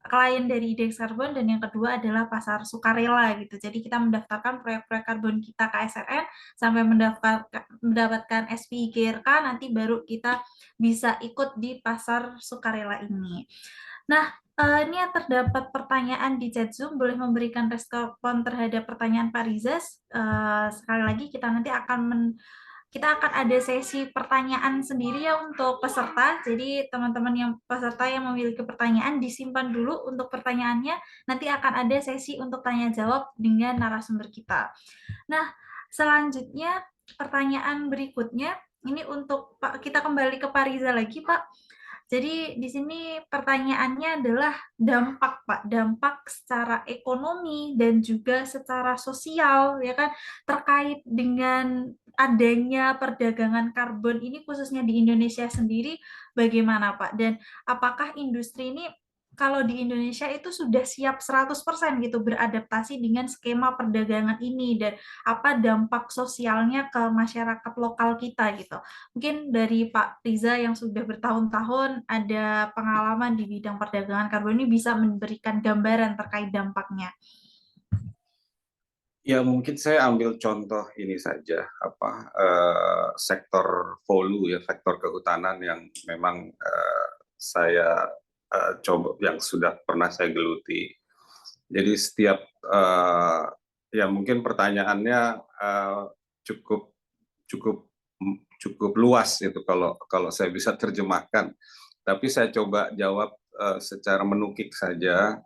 klien dari Indeks Karbon, dan yang kedua adalah pasar sukarela gitu. Jadi kita mendaftarkan proyek-proyek karbon kita ke SRN sampai mendapatkan SPI GRK, nanti baru kita bisa ikut di pasar sukarela ini. Nah, ini terdapat pertanyaan di chat Zoom, boleh memberikan respon terhadap pertanyaan Pak Rizas. Sekali lagi kita akan ada sesi pertanyaan sendiri ya untuk peserta. Jadi teman-teman yang peserta yang memiliki pertanyaan disimpan dulu untuk pertanyaannya. Nanti akan ada sesi untuk tanya jawab dengan narasumber kita. Nah, selanjutnya pertanyaan berikutnya ini untuk Pak, kita kembali ke Pak Riza lagi, Pak. Jadi di sini pertanyaannya adalah dampak, Pak, dampak secara ekonomi dan juga secara sosial, ya kan, terkait dengan adanya perdagangan karbon ini khususnya di Indonesia sendiri bagaimana, Pak? Dan apakah industri ini kalau di Indonesia itu sudah siap 100% gitu beradaptasi dengan skema perdagangan ini, dan apa dampak sosialnya ke masyarakat lokal kita gitu. Mungkin dari Pak Riza yang sudah bertahun-tahun ada pengalaman di bidang perdagangan karbon ini bisa memberikan gambaran terkait dampaknya. Ya mungkin saya ambil contoh ini saja, sektor hulu ya, sektor kehutanan yang memang saya coba, yang sudah pernah saya geluti. Jadi setiap ya mungkin pertanyaannya cukup luas itu kalau saya bisa terjemahkan. Tapi saya coba jawab secara menukik saja.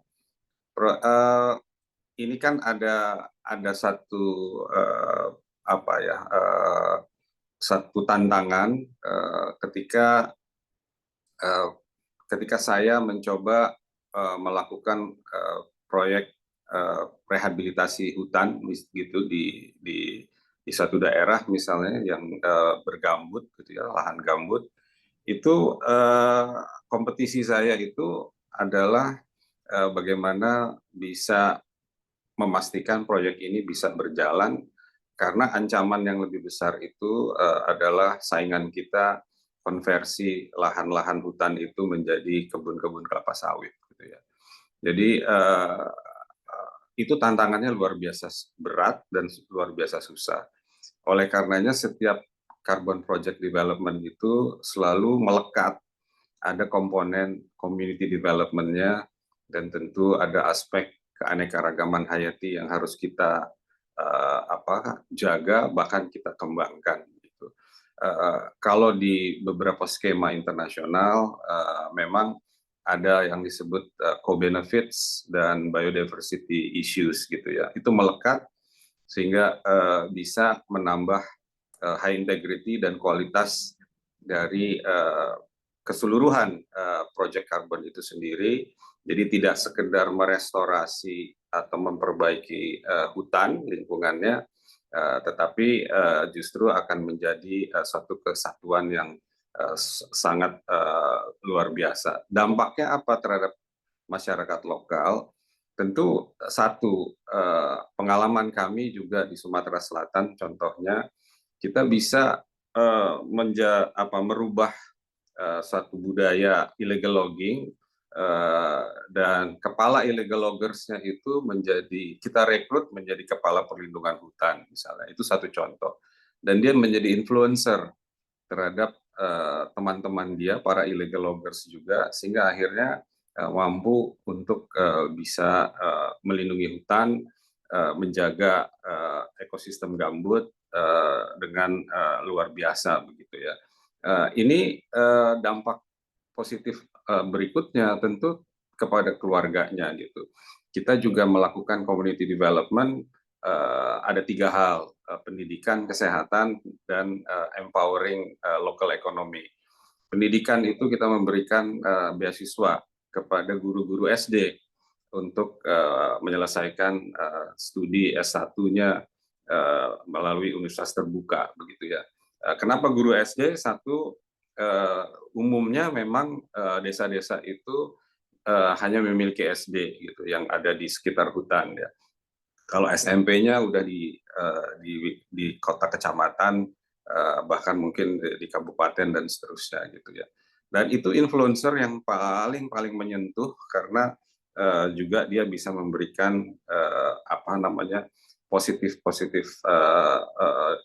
Ini kan ada satu satu tantangan ketika saya mencoba melakukan proyek rehabilitasi hutan gitu di satu daerah misalnya yang bergambut gitu ya, lahan gambut. Itu kompetisi saya itu adalah bagaimana bisa memastikan proyek ini bisa berjalan, karena ancaman yang lebih besar itu adalah saingan kita konversi lahan-lahan hutan itu menjadi kebun-kebun kelapa sawit gitu ya. Jadi itu tantangannya luar biasa berat dan luar biasa susah. Oleh karenanya setiap carbon project development itu selalu melekat, ada komponen community development-nya, dan tentu ada aspek keanekaragaman hayati yang harus kita jaga, bahkan kita kembangkan. Gitu. Kalau di beberapa skema internasional memang ada yang disebut co-benefits dan biodiversity issues gitu ya. Itu melekat sehingga bisa menambah high integrity dan kualitas dari keseluruhan proyek karbon itu sendiri. Jadi tidak sekedar merestorasi atau memperbaiki hutan lingkungannya, tetapi justru akan menjadi suatu kesatuan yang sangat luar biasa. Dampaknya apa terhadap masyarakat lokal? Tentu satu, pengalaman kami juga di Sumatera Selatan contohnya, kita bisa merubah suatu budaya illegal logging, dan kepala illegal loggers-nya itu kita rekrut menjadi kepala perlindungan hutan misalnya. Itu satu contoh. Dan dia menjadi influencer terhadap teman-teman dia, para illegal loggers juga, sehingga akhirnya mampu untuk bisa melindungi hutan, menjaga ekosistem gambut dengan luar biasa begitu ya. Ini dampak positif berikutnya tentu kepada keluarganya gitu. Kita juga melakukan community development, ada 3 hal, pendidikan, kesehatan, dan empowering local economy. Pendidikan itu kita memberikan beasiswa kepada guru-guru SD untuk menyelesaikan studi S1-nya melalui universitas terbuka begitu ya. Kenapa guru SD? Satu, umumnya memang desa-desa itu hanya memiliki SD gitu yang ada di sekitar hutan ya. Kalau SMP-nya udah di kota kecamatan, bahkan mungkin di kabupaten dan seterusnya gitu ya. Dan itu influencer yang paling menyentuh karena juga dia bisa memberikan apa namanya positif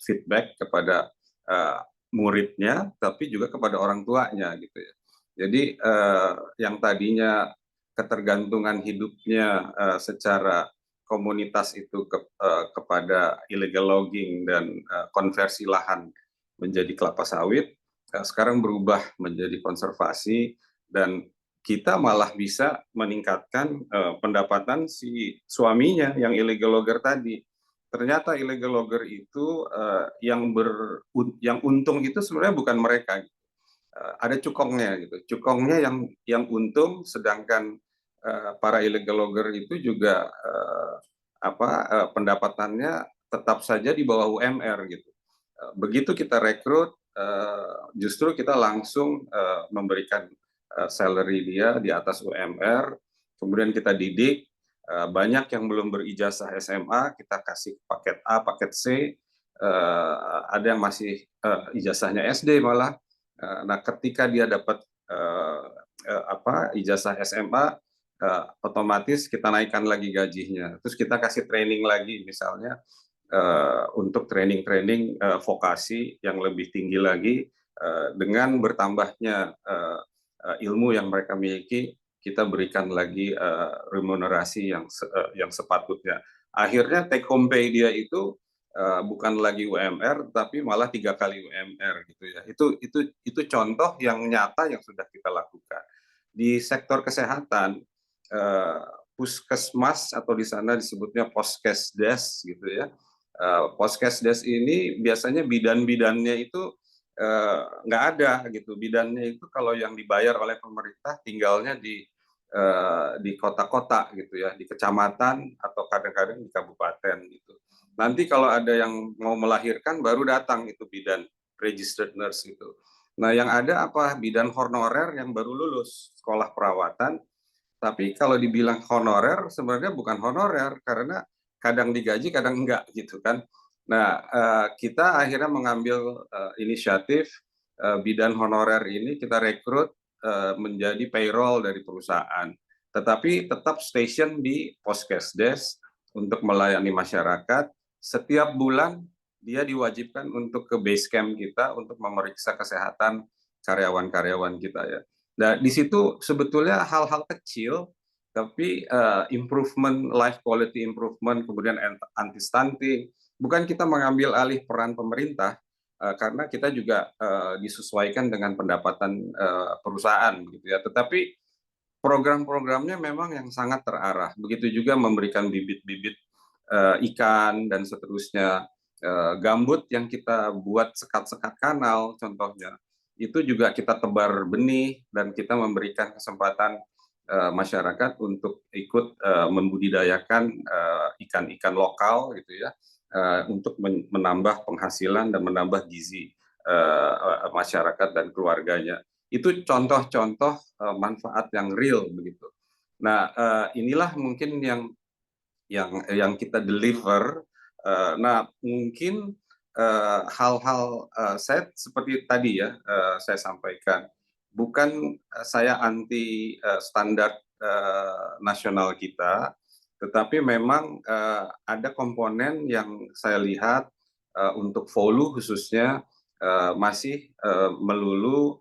feedback kepada muridnya, tapi juga kepada orang tuanya gitu ya. Jadi yang tadinya ketergantungan hidupnya secara komunitas itu kepada illegal logging dan konversi lahan menjadi kelapa sawit, sekarang berubah menjadi konservasi, dan kita malah bisa meningkatkan pendapatan si suaminya yang illegal logger tadi. Ternyata illegal logger itu yang untung itu sebenarnya bukan mereka. Ada cukongnya gitu. Cukongnya yang untung, sedangkan para illegal logger itu juga pendapatannya tetap saja di bawah UMR gitu. Begitu kita rekrut, justru kita langsung memberikan salary dia di atas UMR, kemudian kita didik. Banyak yang belum berijazah SMA, kita kasih paket A, paket C, ada yang masih ijazahnya SD malah. Nah, ketika dia dapat ijazah SMA, otomatis kita naikkan lagi gajinya. Terus kita kasih training lagi, misalnya untuk training vokasi yang lebih tinggi lagi, dengan bertambahnya ilmu yang mereka miliki, kita berikan lagi remunerasi yang sepatutnya. Akhirnya take home pay dia itu bukan lagi UMR, tapi malah 3 kali UMR gitu ya. Itu contoh yang nyata yang sudah kita lakukan. Di sektor kesehatan, puskesmas atau di sana disebutnya poskesdes gitu ya. Poskesdes ini biasanya bidan-bidannya itu nggak ada gitu. Bidannya itu kalau yang dibayar oleh pemerintah tinggalnya di kota-kota gitu ya, di kecamatan atau kadang-kadang di kabupaten gitu. Nanti kalau ada yang mau melahirkan baru datang itu bidan registered nurse itu. Nah, yang ada apa? Bidan honorer yang baru lulus sekolah perawatan. Tapi kalau dibilang honorer, sebenarnya bukan honorer karena kadang digaji, kadang enggak gitu kan. Nah, kita akhirnya mengambil inisiatif bidan honorer ini kita rekrut menjadi payroll dari perusahaan. Tetapi tetap station di Poskesdes untuk melayani masyarakat. Setiap bulan dia diwajibkan untuk ke base camp kita untuk memeriksa kesehatan karyawan-karyawan kita ya. Nah, di situ sebetulnya hal-hal kecil, tapi improvement, life quality improvement, kemudian anti-stunting. Bukan kita mengambil alih peran pemerintah, karena kita juga disesuaikan dengan pendapatan perusahaan, gitu ya. Tetapi program-programnya memang yang sangat terarah. Begitu juga memberikan bibit-bibit ikan dan seterusnya. Gambut yang kita buat sekat-sekat kanal, contohnya, itu juga kita tebar benih dan kita memberikan kesempatan masyarakat untuk ikut membudidayakan ikan-ikan lokal gitu ya, untuk menambah penghasilan dan menambah gizi masyarakat dan keluarganya. Itu contoh-contoh manfaat yang real begitu. Nah, inilah mungkin yang kita deliver. Nah, mungkin hal-hal saya seperti tadi ya saya sampaikan, bukan saya anti standar nasional kita, tetapi memang ada komponen yang saya lihat untuk Volu khususnya masih melulu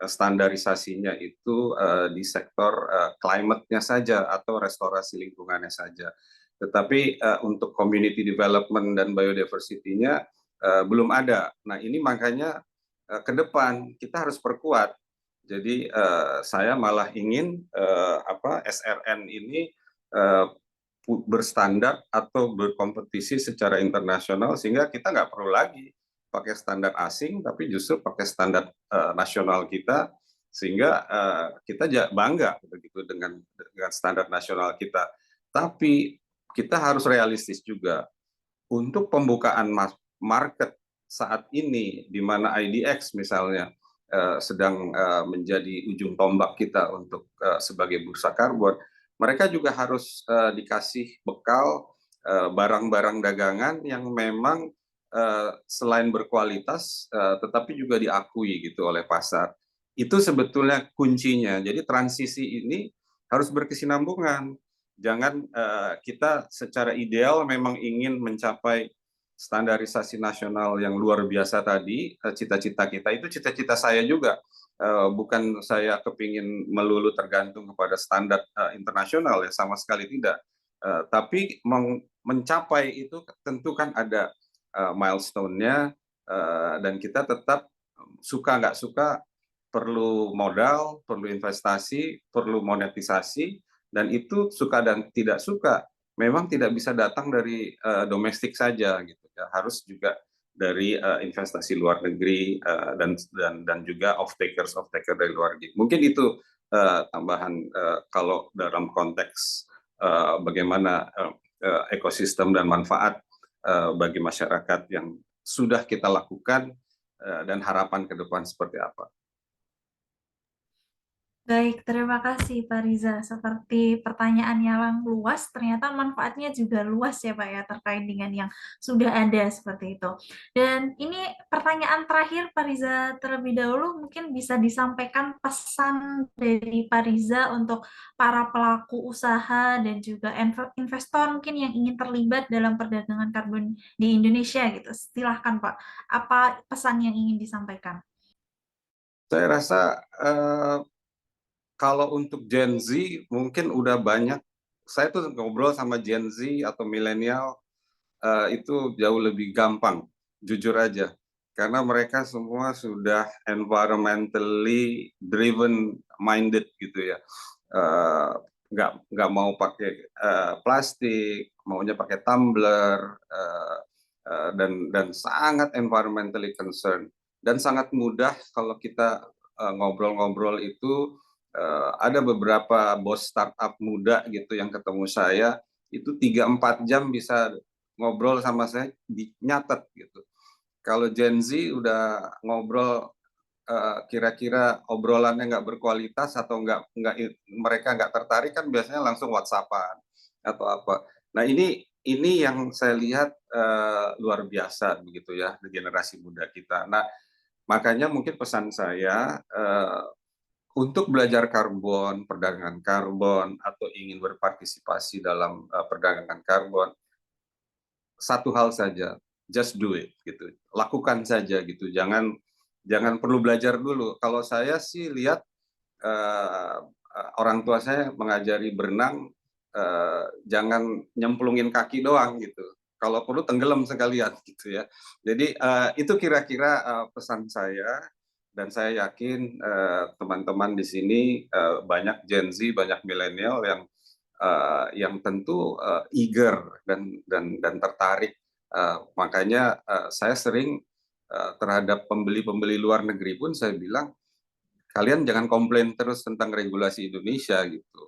standarisasinya itu di sektor climate-nya saja atau restorasi lingkungannya saja. Tetapi untuk community development dan biodiversity-nya belum ada. Nah, ini makanya ke depan kita harus perkuat. Jadi saya malah ingin SRN ini berstandar atau berkompetisi secara internasional, sehingga kita nggak perlu lagi pakai standar asing, tapi justru pakai standar nasional kita, sehingga kita bangga begitu dengan standar nasional kita. Tapi kita harus realistis juga. Untuk pembukaan market saat ini, di mana IDX misalnya sedang menjadi ujung tombak kita untuk sebagai bursa karbon, mereka juga harus dikasih bekal barang-barang dagangan yang memang selain berkualitas, tetapi juga diakui gitu oleh pasar. Itu sebetulnya kuncinya. Jadi transisi ini harus berkesinambungan. Jangan kita secara ideal memang ingin mencapai standarisasi nasional yang luar biasa tadi, cita-cita kita itu cita-cita saya juga. Bukan saya kepingin melulu tergantung kepada standar internasional ya, sama sekali tidak. Tapi mencapai itu tentu kan ada milestone-nya, dan kita tetap suka nggak suka perlu modal, perlu investasi, perlu monetisasi, dan itu suka dan tidak suka memang tidak bisa datang dari domestik saja gitu ya, harus juga dari investasi luar negeri dan juga off-taker dari luar negeri. Mungkin itu tambahan kalau dalam konteks bagaimana ekosistem dan manfaat bagi masyarakat yang sudah kita lakukan dan harapan ke depan seperti apa. Baik, terima kasih Pak Riza. Seperti pertanyaan yang luas, ternyata manfaatnya juga luas ya Pak ya, terkait dengan yang sudah ada seperti itu. Dan ini pertanyaan terakhir Pak Riza terlebih dahulu, mungkin bisa disampaikan pesan dari Pak Riza untuk para pelaku usaha dan juga investor mungkin yang ingin terlibat dalam perdagangan karbon di Indonesia gitu. Silahkan Pak, apa pesan yang ingin disampaikan? Saya rasa kalau untuk Gen Z mungkin udah banyak, saya tuh ngobrol sama Gen Z atau milenial itu jauh lebih gampang, jujur aja. Karena mereka semua sudah environmentally driven minded gitu ya. Nggak mau pakai plastik, maunya pakai tumbler, dan sangat environmentally concerned. Dan sangat mudah kalau kita ngobrol-ngobrol itu, ada beberapa bos startup muda gitu yang ketemu saya, itu 3-4 jam bisa ngobrol sama saya, nyatet gitu. Kalau Gen Z udah ngobrol kira-kira obrolannya nggak berkualitas atau mereka nggak tertarik kan biasanya langsung WhatsAppan atau apa. Nah ini yang saya lihat luar biasa begitu ya di generasi muda kita. Nah makanya mungkin pesan saya untuk belajar karbon, perdagangan karbon, atau ingin berpartisipasi dalam perdagangan karbon, satu hal saja, just do it gitu, lakukan saja gitu, jangan perlu belajar dulu. Kalau saya sih lihat orang tua saya mengajari berenang, jangan nyemplungin kaki doang gitu, kalau perlu tenggelam sekalian gitu ya. Jadi itu kira-kira pesan saya. Dan saya yakin teman-teman di sini banyak Gen Z, banyak milenial yang tentu eager dan tertarik. Makanya saya sering terhadap pembeli-pembeli luar negeri pun saya bilang, kalian jangan komplain terus tentang regulasi Indonesia gitu.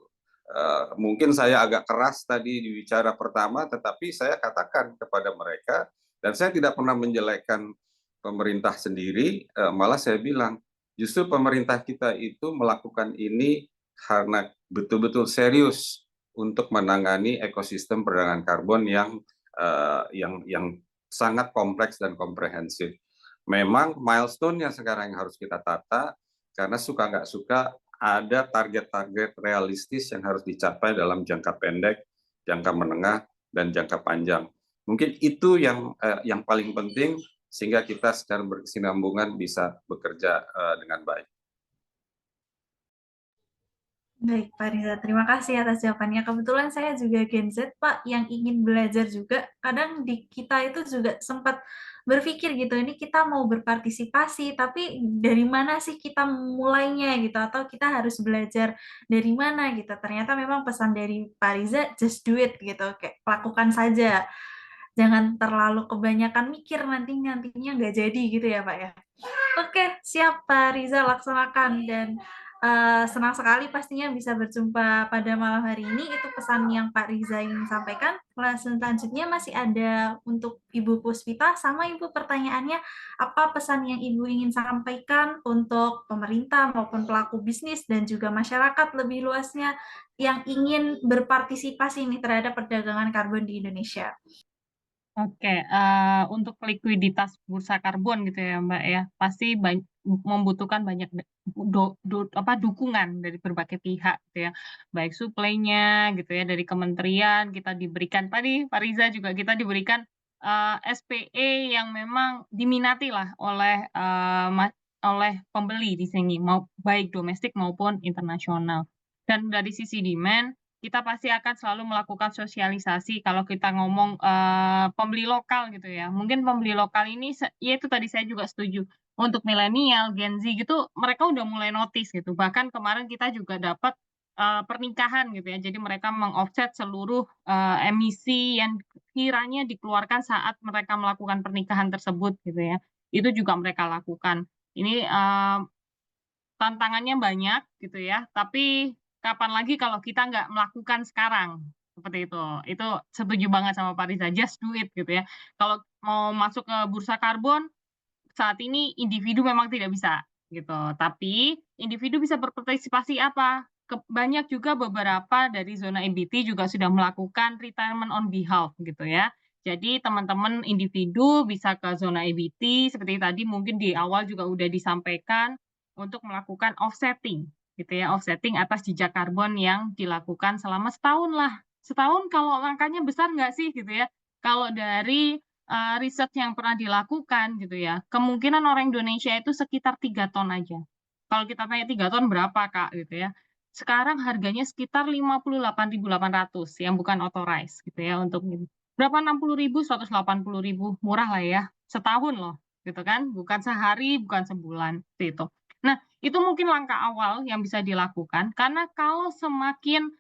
Mungkin saya agak keras tadi di bicara pertama, tetapi saya katakan kepada mereka, dan saya tidak pernah menjelekkan pemerintah sendiri, malah saya bilang, justru pemerintah kita itu melakukan ini karena betul-betul serius untuk menangani ekosistem perdagangan karbon yang sangat kompleks dan komprehensif. Memang milestone-nya sekarang yang harus kita tata, karena suka nggak suka ada target-target realistis yang harus dicapai dalam jangka pendek, jangka menengah, dan jangka panjang. Mungkin itu yang paling penting, sehingga kita secara berkesinambungan bisa bekerja dengan baik. Baik, Pak Riza, terima kasih atas jawabannya. Kebetulan saya juga Gen Z, Pak, yang ingin belajar juga. Kadang di kita itu juga sempat berpikir gitu, ini kita mau berpartisipasi, tapi dari mana sih kita mulainya gitu, atau kita harus belajar dari mana gitu. Ternyata memang pesan dari Pak Riza, just do it gitu, kayak lakukan saja. Jangan terlalu kebanyakan mikir, nantinya nggak jadi gitu ya, Pak ya. Oke, siap Pak Riza, laksanakan. Dan senang sekali pastinya bisa berjumpa pada malam hari ini. Itu pesan yang Pak Riza ingin sampaikan. Selanjutnya masih ada untuk Ibu Puspita. Sama Ibu, pertanyaannya, apa pesan yang Ibu ingin sampaikan untuk pemerintah maupun pelaku bisnis dan juga masyarakat lebih luasnya yang ingin berpartisipasi nih terhadap perdagangan karbon di Indonesia? Oke, untuk likuiditas bursa karbon gitu ya Mbak ya, pasti membutuhkan banyak dukungan dari berbagai pihak gitu ya, baik suplainya gitu ya dari kementerian kita diberikan tadi Pak Riza juga kita diberikan SPE yang memang diminati lah oleh pembeli di sini, baik domestik maupun internasional. Dan dari sisi demand kita pasti akan selalu melakukan sosialisasi kalau kita ngomong pembeli lokal gitu ya. Mungkin pembeli lokal ini, ya itu tadi saya juga setuju. Untuk milenial, Gen Z gitu, mereka udah mulai notice gitu. Bahkan kemarin kita juga dapat pernikahan gitu ya. Jadi mereka mengoffset seluruh emisi yang kiranya dikeluarkan saat mereka melakukan pernikahan tersebut gitu ya. Itu juga mereka lakukan. Ini tantangannya banyak gitu ya, tapi kapan lagi kalau kita nggak melakukan sekarang, seperti itu. Itu setuju banget sama Pak Riza, just do it gitu ya. Kalau mau masuk ke bursa karbon, saat ini individu memang tidak bisa gitu, tapi individu bisa berpartisipasi apa? Banyak juga beberapa dari zona EBT juga sudah melakukan retirement on behalf gitu ya. Jadi teman-teman individu bisa ke zona EBT seperti tadi mungkin di awal juga udah disampaikan untuk melakukan offsetting gitu ya, offsetting atas jejak karbon yang dilakukan selama setahun lah. Setahun kalau angkanya besar nggak sih gitu ya? Kalau dari riset yang pernah dilakukan gitu ya, kemungkinan orang Indonesia itu sekitar 3 ton aja. Kalau kita tanya 3 ton berapa Kak gitu ya. Sekarang harganya sekitar 58.800 yang bukan authorized gitu ya untuk ini. Berapa 60.000, 180.000 murah lah ya. Setahun loh gitu kan, bukan sehari, bukan sebulan gitu. Nah, itu mungkin langkah awal yang bisa dilakukan karena kalau semakin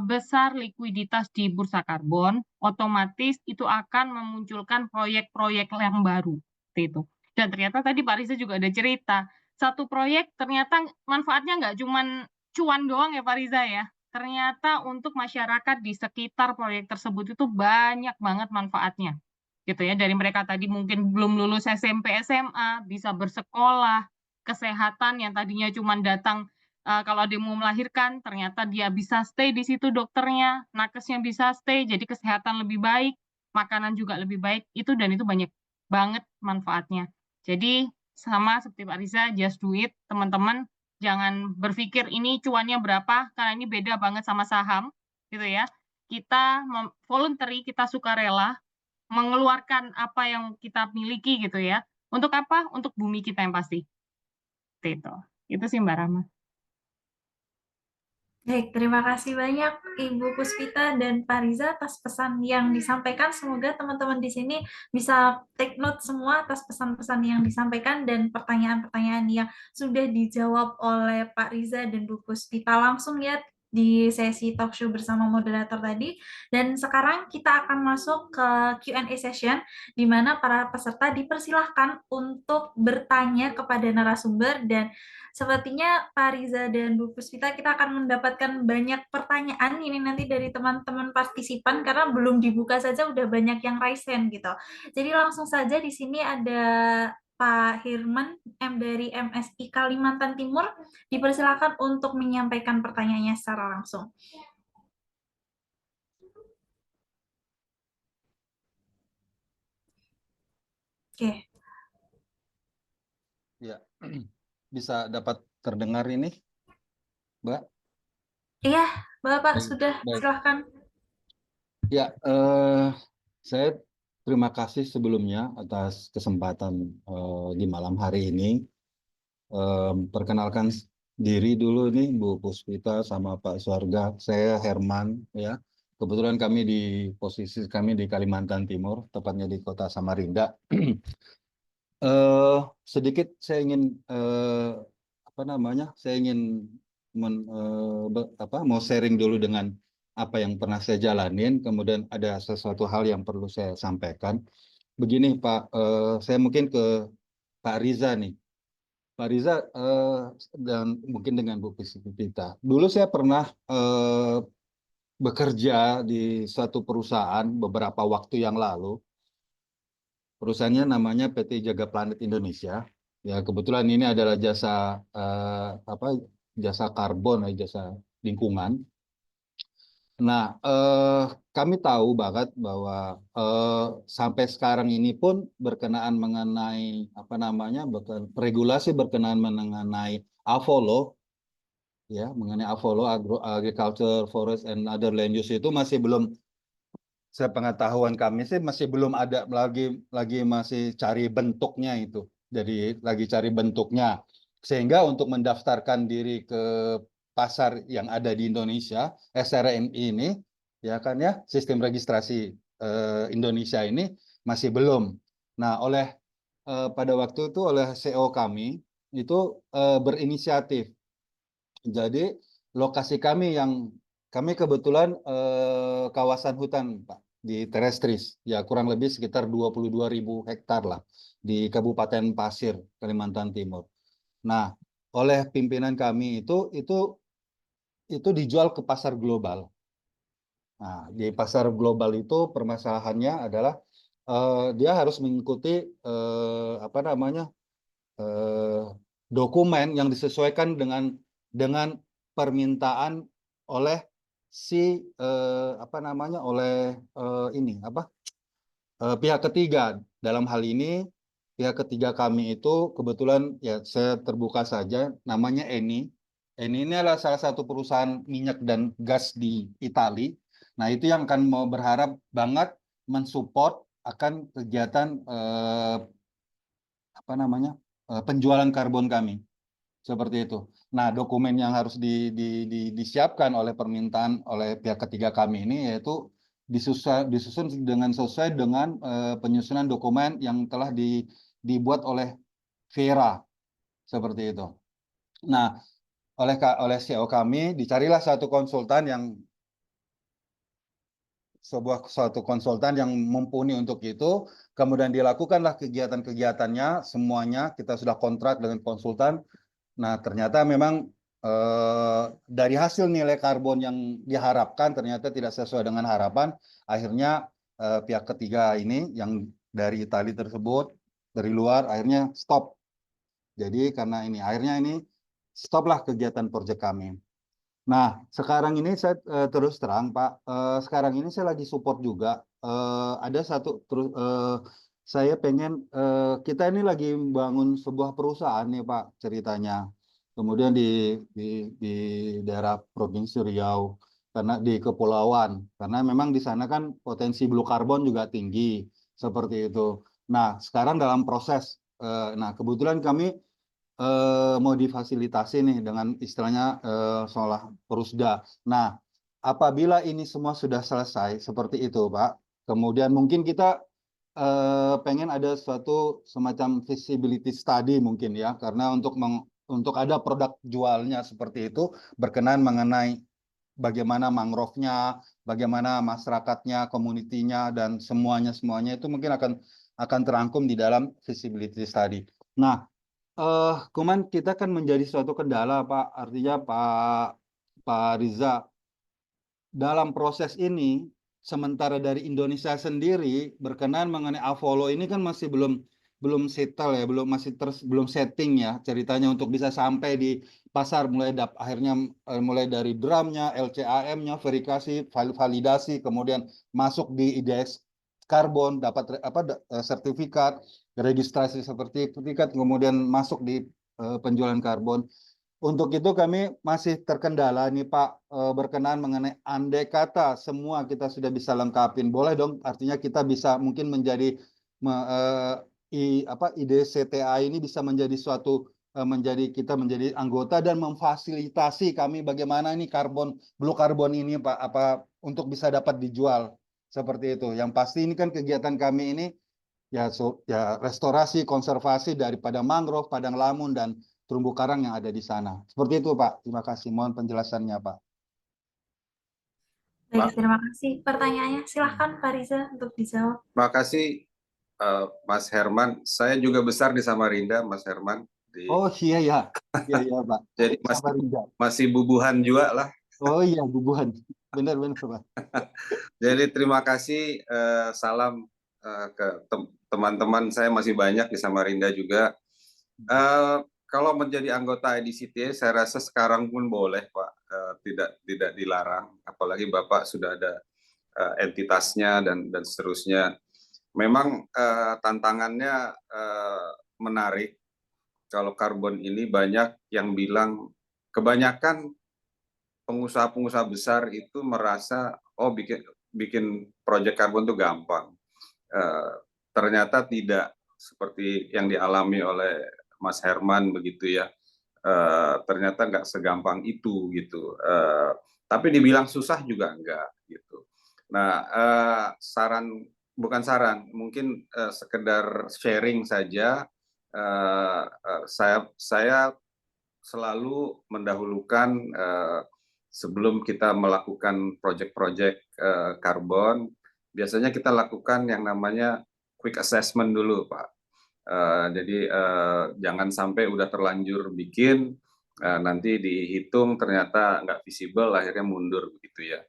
besar likuiditas di bursa karbon, otomatis itu akan memunculkan proyek-proyek yang baru, seperti itu. Dan ternyata tadi Pak Riza juga ada cerita, satu proyek ternyata manfaatnya nggak cuma cuan doang ya Pak Riza ya. Ternyata untuk masyarakat di sekitar proyek tersebut itu banyak banget manfaatnya. Gitu ya, dari mereka tadi mungkin belum lulus SMP, SMA, bisa bersekolah, kesehatan yang tadinya cuma datang kalau dia mau melahirkan, ternyata dia bisa stay di situ dokternya, nakesnya bisa stay, jadi kesehatan lebih baik, makanan juga lebih baik, dan itu banyak banget manfaatnya. Jadi sama seperti Pak Riza, just do it, teman-teman. Jangan berpikir ini cuannya berapa, karena ini beda banget sama saham, gitu ya. Kita voluntary, kita sukarela, mengeluarkan apa yang kita miliki gitu ya. Untuk apa? Untuk bumi kita yang pasti. Itu. Itu sih Mbak Rama. Baik, terima kasih banyak Ibu Puspita dan Pak Riza atas pesan yang disampaikan. Semoga teman-teman di sini bisa take note semua atas pesan-pesan yang disampaikan dan pertanyaan-pertanyaan yang sudah dijawab oleh Pak Riza dan Bu Puspita langsung ya di sesi talk show bersama moderator tadi. Dan sekarang kita akan masuk ke Q&A session, di mana para peserta dipersilahkan untuk bertanya kepada narasumber. Dan sepertinya Pak Riza dan Bu Puspita kita akan mendapatkan banyak pertanyaan ini nanti dari teman-teman partisipan karena belum dibuka saja udah banyak yang raise hand gitu. Jadi langsung saja di sini ada Pak Hirman dari MSI Kalimantan Timur, dipersilakan untuk menyampaikan pertanyaannya secara langsung. Oke. Ya, bisa dapat terdengar ini, Mbak? Iya, Bapak Baik, sudah, baik. silahkan. Ya, saya terima kasih sebelumnya atas kesempatan di malam hari ini. Perkenalkan diri dulu nih Bu Puspita sama Pak Suarga. Saya Herman ya. Kebetulan kami posisi kami di Kalimantan Timur, tepatnya di Kota Samarinda. Sedikit saya ingin saya ingin mau sharing dulu dengan apa yang pernah saya jalanin, kemudian ada sesuatu hal yang perlu saya sampaikan. Begini Pak, saya mungkin ke Pak Riza nih. Pak Riza dan mungkin dengan Bu Puspita. Dulu saya pernah bekerja di suatu perusahaan beberapa waktu yang lalu. Perusahaannya namanya PT Jaga Planet Indonesia. Ya, kebetulan ini adalah jasa jasa karbon, jasa lingkungan. Nah, kami tahu banget bahwa sampai sekarang ini pun berkenaan mengenai regulasi berkenaan mengenai AVOLO, ya, mengenai AVOLO, agriculture, forest, and other land use itu masih belum, sepengetahuan kami sih masih belum ada, lagi masih cari bentuknya itu. Jadi lagi cari bentuknya. Sehingga untuk mendaftarkan diri ke pasar yang ada di Indonesia, SRNI ini, ya kan ya, sistem registrasi Indonesia ini masih belum. Nah, pada waktu itu oleh CEO kami itu berinisiatif. Jadi lokasi kami kebetulan kawasan hutan, Pak, di Terestris, ya kurang lebih sekitar 22.000 hektar lah di Kabupaten Pasir, Kalimantan Timur. Nah, oleh pimpinan kami itu dijual ke pasar global. Nah, di pasar global itu permasalahannya adalah dia harus mengikuti dokumen yang disesuaikan dengan permintaan oleh pihak ketiga. Dalam hal ini pihak ketiga kami itu kebetulan, ya saya terbuka saja, namanya Eni. Eni ini adalah salah satu perusahaan minyak dan gas di Italia. Nah, itu yang akan mau berharap banget mensupport akan kegiatan penjualan karbon kami. Seperti itu. Nah, dokumen yang harus disiapkan oleh permintaan oleh pihak ketiga kami ini yaitu disusun sesuai dengan penyusunan dokumen yang telah dibuat oleh Vera, seperti itu. Nah, oleh CEO kami dicarilah suatu konsultan yang mumpuni untuk itu, kemudian dilakukanlah kegiatan-kegiatannya semuanya, kita sudah kontrak dengan konsultan. Nah, ternyata memang dari hasil nilai karbon yang diharapkan ternyata tidak sesuai dengan harapan. Akhirnya pihak ketiga ini yang dari Italia tersebut, dari luar, akhirnya stop. Jadi karena akhirnya stoplah kegiatan proyek kami. Nah, sekarang ini saya terus terang, Pak, sekarang ini saya lagi support juga. Ada satu, saya pengen, kita ini lagi bangun sebuah perusahaan nih, Pak, ceritanya. Kemudian di daerah Provinsi Riau, karena di kepulauan, karena memang di sana kan potensi blue carbon juga tinggi, seperti itu. Nah, sekarang dalam proses, nah kebetulan kami mau difasilitasi nih dengan istilahnya seolah Perusda. Nah, apabila ini semua sudah selesai seperti itu, Pak, kemudian mungkin kita pengen ada suatu semacam feasibility study mungkin ya, karena untuk ada produk jualnya seperti itu berkenaan mengenai bagaimana mangrove-nya, bagaimana masyarakatnya, komunitinya, dan semuanya itu mungkin akan terangkum di dalam feasibility study. Nah, cuman kita kan menjadi suatu kendala, Pak. Artinya Pak Riza, dalam proses ini, sementara dari Indonesia sendiri berkenaan mengenai AVOLO ini kan masih belum settle ya, belum setting ya ceritanya untuk bisa sampai di pasar, akhirnya mulai dari drumnya, LCAM-nya, verifikasi, validasi, kemudian masuk di IDX karbon, dapat sertifikat, registrasi sertifikat, kemudian masuk di penjualan karbon. Untuk itu kami masih terkendala nih Pak, berkenaan mengenai andai kata semua kita sudah bisa lengkapin, boleh dong, artinya kita bisa mungkin menjadi IDCTA ini bisa menjadi kita menjadi anggota dan memfasilitasi kami bagaimana ini blue carbon ini Pak, untuk bisa dapat dijual seperti itu. Yang pasti ini kan kegiatan kami ini ya restorasi, konservasi daripada mangrove, padang lamun, dan terumbu karang yang ada di sana. Seperti itu, Pak. Terima kasih. Mohon penjelasannya, Pak. Baik, terima kasih. Pertanyaannya, silahkan Pak Riza untuk dijawab. Terima kasih, Mas Herman. Saya juga besar di Samarinda, Mas Herman. Oh iya ya, iya ya Pak. Jadi masih Samarinda. masih bubuhan juga lah. Oh iya, bubuhan. Benar-benar Pak. Jadi terima kasih, salam ke teman-teman saya masih banyak di Samarinda juga. Kalau menjadi anggota IDCTA, saya rasa sekarang pun boleh Pak, tidak dilarang. Apalagi Bapak sudah ada entitasnya dan seterusnya. Memang tantangannya menarik. Kalau karbon ini banyak yang bilang, kebanyakan pengusaha-pengusaha besar itu merasa oh bikin proyek karbon itu gampang. Ternyata tidak seperti yang dialami oleh Mas Herman begitu ya. Ternyata nggak segampang itu gitu. Tapi dibilang susah juga enggak gitu. Nah, bukan saran, mungkin sekedar sharing saja. Saya selalu mendahulukan sebelum kita melakukan proyek-proyek karbon, biasanya kita lakukan yang namanya quick assessment dulu, Pak. Jadi jangan sampai udah terlanjur bikin, nanti dihitung ternyata nggak visible, akhirnya mundur begitu ya.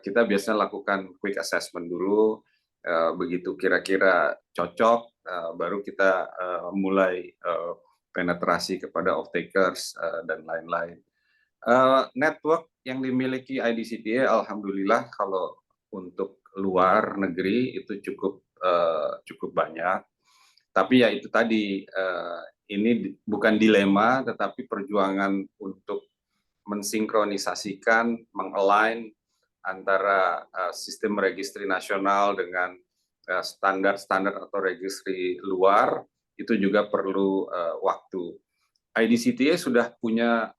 Kita biasanya lakukan quick assessment dulu, begitu kira-kira cocok, baru kita mulai penetrasi kepada off-takers dan lain-lain. Network yang dimiliki IDCTA, alhamdulillah kalau untuk luar negeri itu cukup banyak. Tapi ya itu tadi, ini bukan dilema, tetapi perjuangan untuk mensinkronisasikan, mengalign antara sistem registry nasional dengan standar-standar atau registry luar, itu juga perlu waktu. IDCTA sudah punya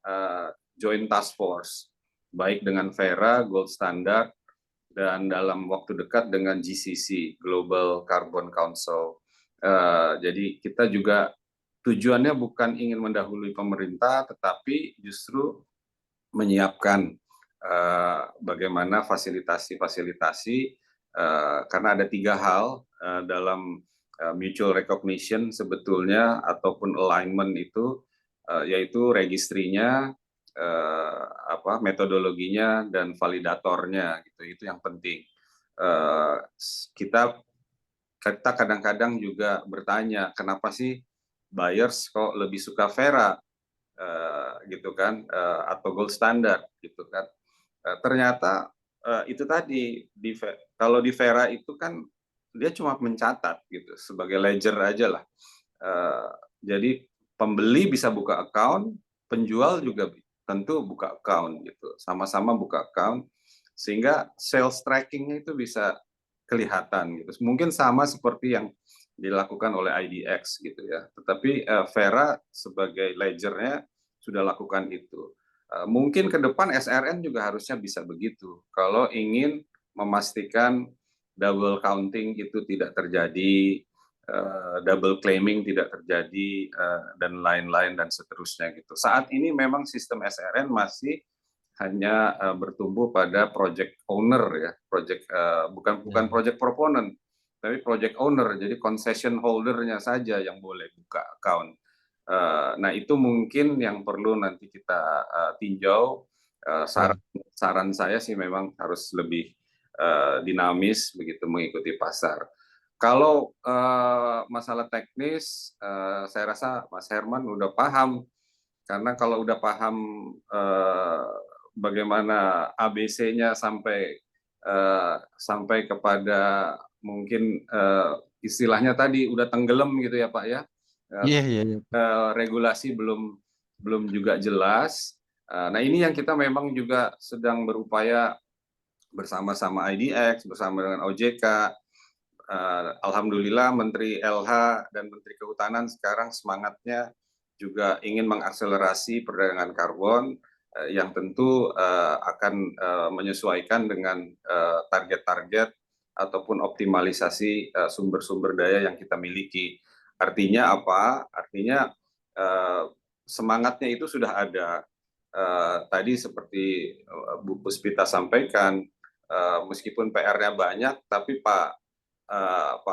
joint task force, baik dengan Verra, Gold Standard, dan dalam waktu dekat dengan GCC, Global Carbon Council. Jadi kita juga tujuannya bukan ingin mendahului pemerintah, tetapi justru menyiapkan bagaimana fasilitasi-fasilitasi, karena ada 3 hal dalam mutual recognition sebetulnya ataupun alignment itu, yaitu registrinya, metodologinya dan validatornya gitu. Itu yang penting. Kita kadang-kadang juga bertanya, kenapa sih buyers kok lebih suka Verra gitu kan, atau gold standard gitu kan. Ternyata itu tadi kalau di Verra itu kan dia cuma mencatat gitu sebagai ledger aja lah. Jadi pembeli bisa buka account, penjual juga tentu buka account gitu, sama-sama buka account, sehingga sales trackingnya itu bisa kelihatan gitu. Mungkin sama seperti yang dilakukan oleh IDX gitu ya. Tetapi Verra sebagai ledgernya sudah lakukan itu. Mungkin ke depan SRN juga harusnya bisa begitu. Kalau ingin memastikan double counting itu tidak terjadi, double claiming tidak terjadi, dan lain-lain dan seterusnya gitu. Saat ini memang sistem SRN masih hanya bertumbuh pada project owner ya, bukan project proponent, tapi project owner, jadi concession holdernya saja yang boleh buka account. Nah itu mungkin yang perlu nanti kita tinjau. Saran saya sih memang harus lebih dinamis begitu mengikuti pasar. Kalau masalah teknis, saya rasa Mas Herman udah paham, karena kalau udah paham bagaimana ABC-nya sampai kepada mungkin istilahnya tadi udah tenggelam gitu ya Pak ya. Iya. Regulasi belum juga jelas. Nah ini yang kita memang juga sedang berupaya bersama-sama IDX, bersama dengan OJK. Alhamdulillah Menteri LH dan Menteri Kehutanan sekarang semangatnya juga ingin mengakselerasi perdagangan karbon, yang tentu akan menyesuaikan dengan target-target ataupun optimalisasi sumber-sumber daya yang kita miliki. Artinya apa? Artinya semangatnya itu sudah ada. Tadi seperti Bu Puspita sampaikan, meskipun PR-nya banyak, tapi Pak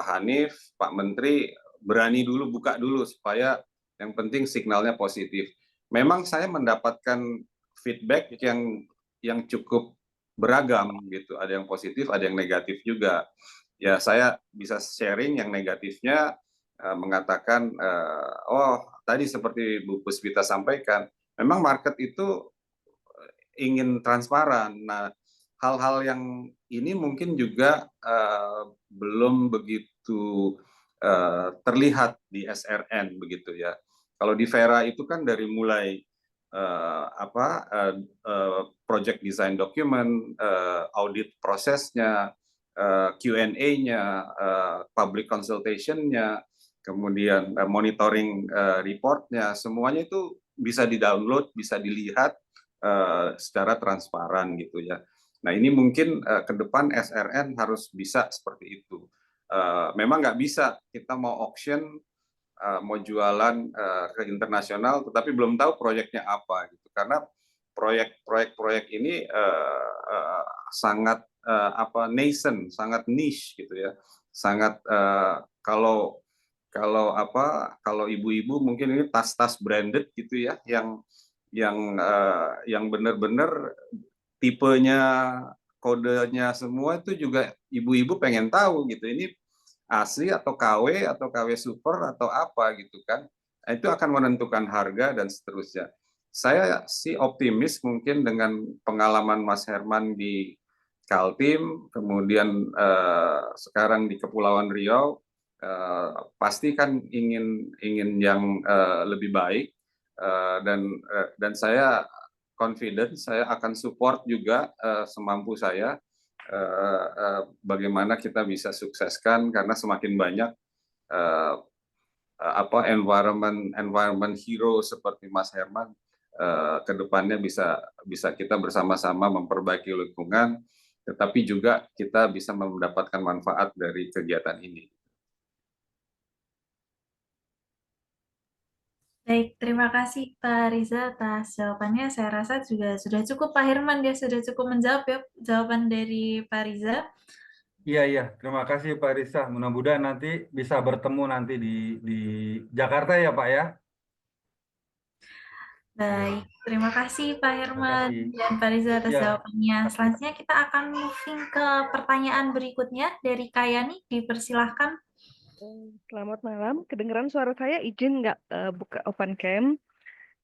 Hanif, Pak Menteri berani dulu buka dulu supaya Yang penting signalnya positif. Memang saya mendapatkan feedback yang cukup beragam gitu. Ada yang positif, ada yang negatif juga. Ya saya bisa sharing yang negatifnya, mengatakan, oh tadi seperti Bu Puspita sampaikan, memang market itu ingin transparan. Nah, hal-hal yang ini mungkin juga belum begitu terlihat di SRN begitu ya. Kalau di Vera itu kan dari mulai project design document, audit prosesnya, Q&A-nya, public consultation-nya, kemudian monitoring report-nya, semuanya itu bisa di-download, bisa dilihat secara transparan gitu ya. Nah ini mungkin ke depan SRN harus bisa seperti itu. Memang nggak bisa kita mau auction, mau jualan ke internasional, tetapi belum tahu proyeknya apa gitu. Karena proyek ini sangat nascent, sangat niche gitu ya. Sangat kalau ibu-ibu mungkin ini tas-tas branded gitu ya, yang benar-benar tipenya, kodenya semua itu juga ibu-ibu pengen tahu gitu. Ini asli atau KW super atau apa gitu kan. Nah, itu akan menentukan harga dan seterusnya. Saya sih optimis mungkin dengan pengalaman Mas Herman di Kaltim, kemudian sekarang di Kepulauan Riau, pasti kan ingin yang lebih baik, dan saya confident saya akan support juga semampu saya bagaimana kita bisa sukseskan, karena semakin banyak environment hero seperti Mas Herman, ke depannya bisa kita bersama-sama memperbaiki lingkungan, tetapi juga kita bisa mendapatkan manfaat dari kegiatan ini. Baik, terima kasih Pak Riza atas jawabannya. Saya rasa juga sudah cukup Pak Herman, dia sudah cukup menjawab ya jawaban dari Pak Riza. Iya, terima kasih Pak Risa. Mudah-mudahan nanti bisa bertemu nanti di Jakarta ya Pak ya. Baik, terima kasih Pak Herman kasih. dan Pak Riza atas Ya. jawabannya. Selanjutnya kita akan moving ke pertanyaan berikutnya dari Kayani. Dipersilahkan. Selamat malam, kedengeran suara saya? Izin nggak buka open cam?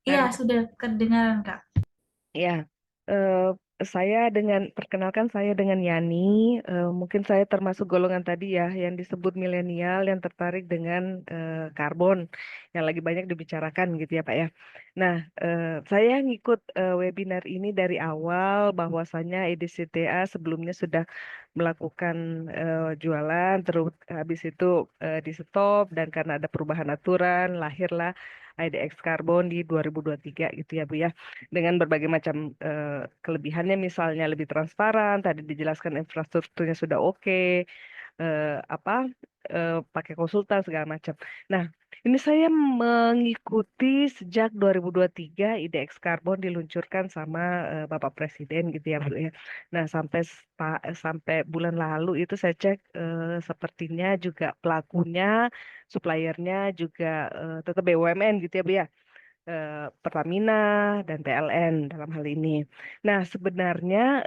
Iya, sudah kedengaran Kak. Ya, perkenalkan saya dengan Yani. Mungkin saya termasuk golongan tadi ya, yang disebut milenial yang tertarik dengan karbon yang lagi banyak dibicarakan gitu ya Pak ya. Nah, saya ngikut webinar ini dari awal, bahwasanya EDCTA sebelumnya sudah melakukan jualan, terus habis itu di stop, dan karena ada perubahan aturan, lahirlah IDX Carbon di 2023 gitu ya Bu ya, dengan berbagai macam kelebihannya, misalnya lebih transparan, tadi dijelaskan infrastrukturnya sudah oke, pakai konsultan segala macam. Nah, ini saya mengikuti sejak 2023 IDX Carbon diluncurkan sama Bapak Presiden gitu ya Bu ya. Nah, sampai bulan lalu itu saya cek, sepertinya juga pelakunya, suppliernya juga tetap BUMN gitu ya Bu ya. Pertamina dan PLN dalam hal ini. Nah, sebenarnya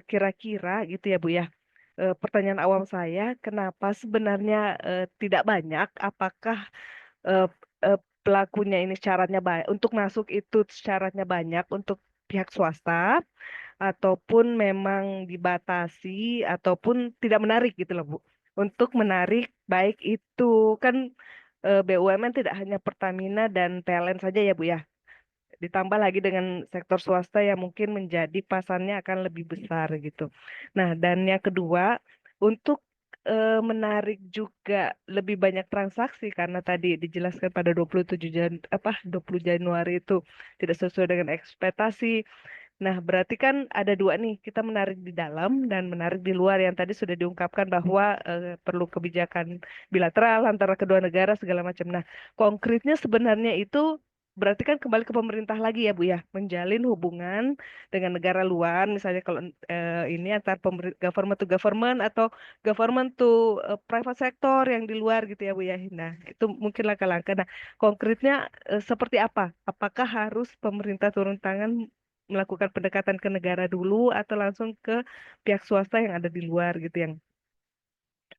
kira-kira gitu ya Bu ya. Pertanyaan awam saya, kenapa sebenarnya tidak banyak? Apakah eh, pelakunya ini syaratnya baik untuk masuk itu, syaratnya banyak untuk pihak swasta, ataupun memang dibatasi, ataupun tidak menarik gitu loh Bu. Untuk menarik baik itu kan BUMN tidak hanya Pertamina dan PLN saja ya Bu ya. Ditambah lagi dengan sektor swasta yang mungkin menjadi pasarnya akan lebih besar gitu. Nah, dan yang kedua, untuk menarik juga lebih banyak transaksi, karena tadi dijelaskan pada 20 Januari itu tidak sesuai dengan ekspektasi. Nah, berarti kan ada dua nih, kita menarik di dalam dan menarik di luar, yang tadi sudah diungkapkan bahwa perlu kebijakan bilateral antara kedua negara segala macam. Nah, konkretnya sebenarnya itu berarti kan kembali ke pemerintah lagi ya Bu ya, menjalin hubungan dengan negara luar, misalnya kalau ini antar government to government atau government to private sector yang di luar gitu ya Bu ya. Nah, itu mungkin langkah-langkah. Nah, konkretnya seperti apa? Apakah harus pemerintah turun tangan melakukan pendekatan ke negara dulu atau langsung ke pihak swasta yang ada di luar gitu yang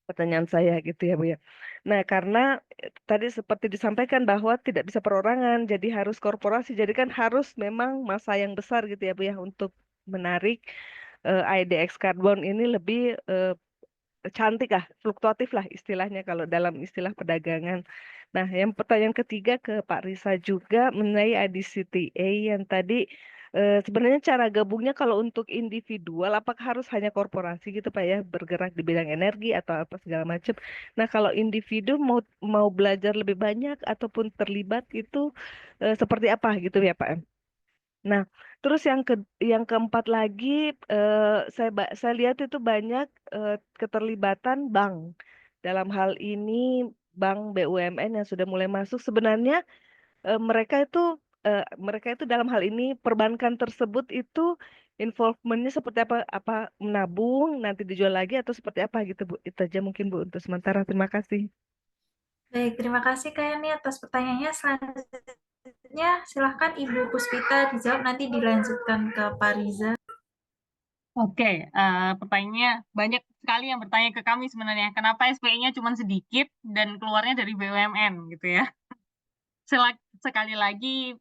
pertanyaan saya gitu ya Bu ya. Nah, karena tadi seperti disampaikan bahwa tidak bisa perorangan, jadi harus korporasi. Jadi kan harus memang masa yang besar gitu ya Bu ya untuk menarik IDX Carbon ini lebih cantik lah, fluktuatif lah istilahnya kalau dalam istilah perdagangan. Nah, yang pertanyaan ketiga ke Pak Risa juga mengenai IDCTA yang tadi sebenarnya cara gabungnya kalau untuk individual apakah harus hanya korporasi gitu Pak ya bergerak di bidang energi atau apa segala macam. Nah, kalau individu mau mau belajar lebih banyak ataupun terlibat itu seperti apa gitu ya Pak? Nah, terus yang keempat lagi saya lihat itu banyak keterlibatan bank. Dalam hal ini bank BUMN yang sudah mulai masuk sebenarnya mereka itu dalam hal ini perbankan tersebut itu involvementnya seperti apa apa menabung nanti dijual lagi atau seperti apa gitu Bu. Itu aja mungkin Bu untuk sementara. Terima kasih. Baik, terima kasih Kak Yani atas pertanyaannya. Selanjutnya, silahkan Ibu Puspita dijawab, nanti dilanjutkan ke Pak Riza. Oke, pertanyaannya banyak sekali yang bertanya ke kami sebenarnya, kenapa SPI-nya cuma sedikit dan keluarnya dari BUMN gitu ya. Sekali lagi,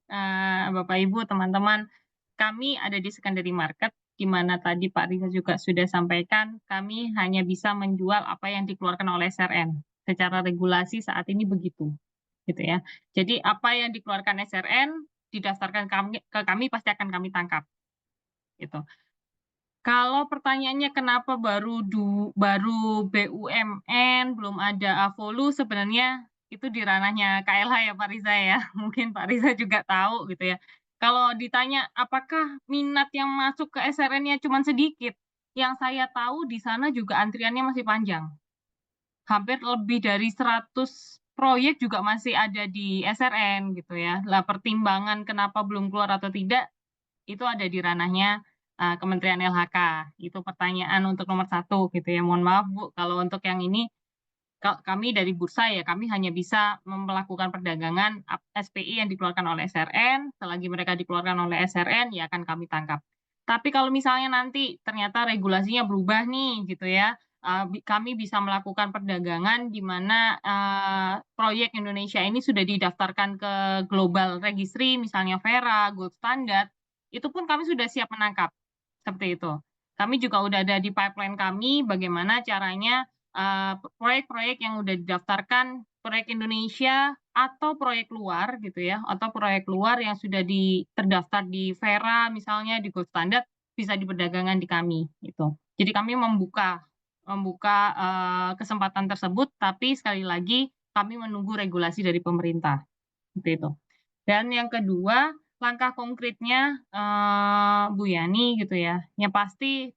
Bapak Ibu, teman-teman, kami ada di secondary market, di mana tadi Pak Riza juga sudah sampaikan, kami hanya bisa menjual apa yang dikeluarkan oleh SRN. Secara regulasi saat ini begitu, gitu ya. Jadi apa yang dikeluarkan SRN didaftarkan ke kami pasti akan kami tangkap, gitu. Kalau pertanyaannya kenapa baru BUMN, belum ada Avolu, sebenarnya itu di ranahnya KLH ya Pak Riza ya. Mungkin Pak Riza juga tahu gitu ya. Kalau ditanya apakah minat yang masuk ke SRN-nya cuma sedikit, yang saya tahu di sana juga antriannya masih panjang. Hampir lebih dari 100 proyek juga masih ada di SRN gitu ya. Lah pertimbangan kenapa belum keluar atau tidak, itu ada di ranahnya Kementerian LHK. Itu pertanyaan untuk nomor 1 gitu ya. Mohon maaf Bu, kalau untuk yang ini kami dari bursa ya, kami hanya bisa melakukan perdagangan SPI yang dikeluarkan oleh SRN. Selagi mereka dikeluarkan oleh SRN, ya akan kami tangkap. Tapi kalau misalnya nanti ternyata regulasinya berubah nih gitu ya, kami bisa melakukan perdagangan di mana proyek Indonesia ini sudah didaftarkan ke global registry, misalnya Vera, Gold Standard, itu pun kami sudah siap menangkap. Seperti itu. Kami juga udah ada di pipeline kami bagaimana caranya proyek-proyek yang udah didaftarkan, proyek Indonesia atau proyek luar gitu ya, atau proyek luar yang sudah terdaftar di Vera misalnya di Gold Standard bisa diperdagangkan di kami gitu. Jadi kami membuka kesempatan tersebut, tapi sekali lagi kami menunggu regulasi dari pemerintah seperti itu. Dan yang kedua, langkah konkretnya Bu Yani gitu ya, yang pasti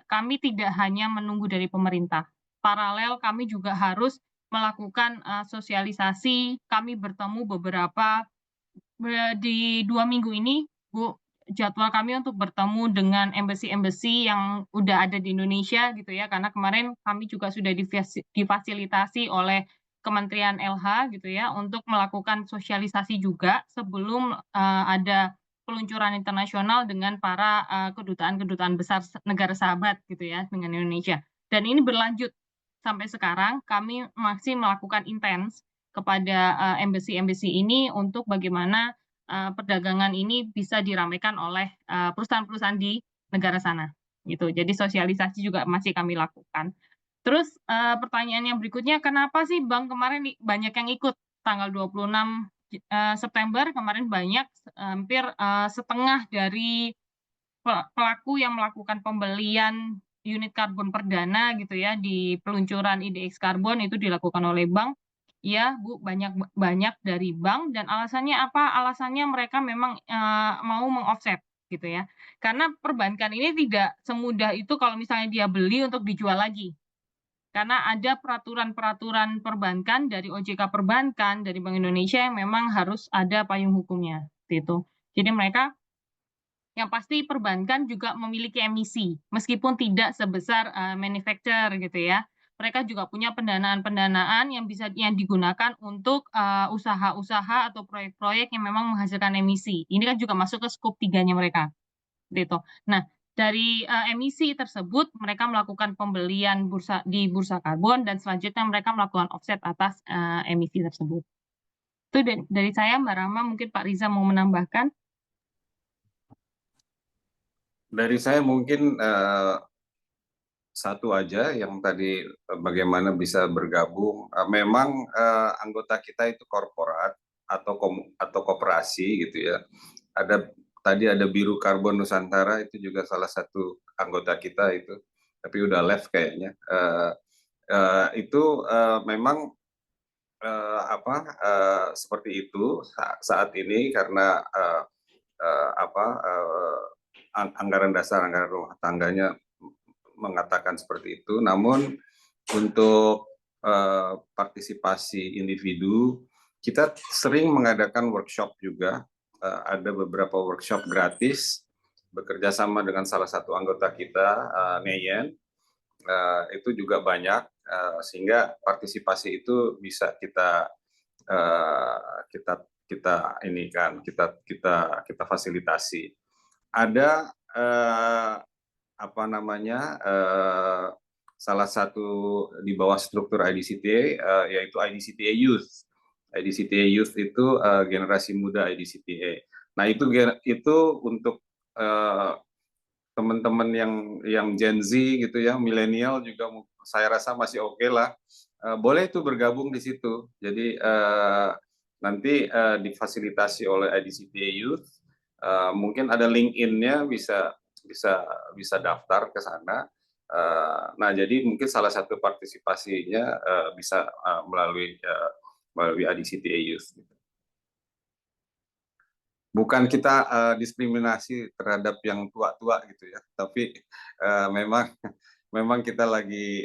kami tidak hanya menunggu dari pemerintah. Paralel kami juga harus melakukan sosialisasi. Kami bertemu di 2 minggu ini, Bu, jadwal kami untuk bertemu dengan embassy-embassy yang udah ada di Indonesia gitu ya, karena kemarin kami juga sudah difasilitasi oleh Kementerian LH gitu ya, untuk melakukan sosialisasi juga sebelum ada peluncuran internasional dengan para kedutaan-kedutaan besar negara sahabat gitu ya dengan Indonesia. Dan ini berlanjut sampai sekarang, kami masih melakukan intens kepada embassy-embassy ini untuk bagaimana perdagangan ini bisa diramaikan oleh perusahaan-perusahaan di negara sana gitu. Jadi sosialisasi juga masih kami lakukan. Terus pertanyaan yang berikutnya, kenapa sih bank kemarin banyak yang ikut tanggal 26 September kemarin banyak, hampir setengah dari pelaku yang melakukan pembelian unit karbon perdana gitu ya di peluncuran IDX Karbon itu dilakukan oleh bank. Ya, Bu, banyak dari bank dan alasannya apa? Alasannya mereka memang mau meng-offset gitu ya. Karena perbankan ini tidak semudah itu kalau misalnya dia beli untuk dijual lagi. Karena ada peraturan-peraturan perbankan dari OJK Perbankan, dari Bank Indonesia yang memang harus ada payung hukumnya, gitu. Jadi mereka yang pasti perbankan juga memiliki emisi, meskipun tidak sebesar manufacturer gitu ya. Mereka juga punya pendanaan-pendanaan yang bisa yang digunakan untuk usaha-usaha atau proyek-proyek yang memang menghasilkan emisi. Ini kan juga masuk ke skop 3-nya mereka, gitu. Nah, dari emisi tersebut mereka melakukan pembelian di bursa karbon dan selanjutnya mereka melakukan offset atas emisi tersebut. Itu dari saya, Mbak Rahma. Mungkin Pak Riza mau menambahkan. Dari saya mungkin satu aja yang tadi bagaimana bisa bergabung. Memang anggota kita itu korporat atau koperasi gitu ya. Tadi ada Biru Karbon Nusantara, itu juga salah satu anggota kita itu, tapi udah left kayaknya. Itu memang seperti itu saat ini karena anggaran dasar, anggaran rumah tangganya mengatakan seperti itu. Namun untuk partisipasi individu, kita sering mengadakan workshop juga. Ada beberapa workshop gratis bekerja sama dengan salah satu anggota kita, Neyen. Itu juga banyak, sehingga partisipasi itu bisa kita fasilitasi. Ada salah satu di bawah struktur IDCTA, yaitu IDCTA Youth. IDCTA Youth itu generasi muda IDCTA. Nah, itu untuk teman-teman yang Gen Z gitu ya, milenial juga saya rasa masih oke lah. Boleh itu bergabung di situ. Jadi nanti difasilitasi oleh IDCTA Youth. Mungkin ada LinkedIn-nya, bisa daftar ke sana. Nah, jadi mungkin salah satu partisipasinya bisa melalui IDCTA Youth. Bukan kita diskriminasi terhadap yang tua-tua gitu ya, tapi memang kita lagi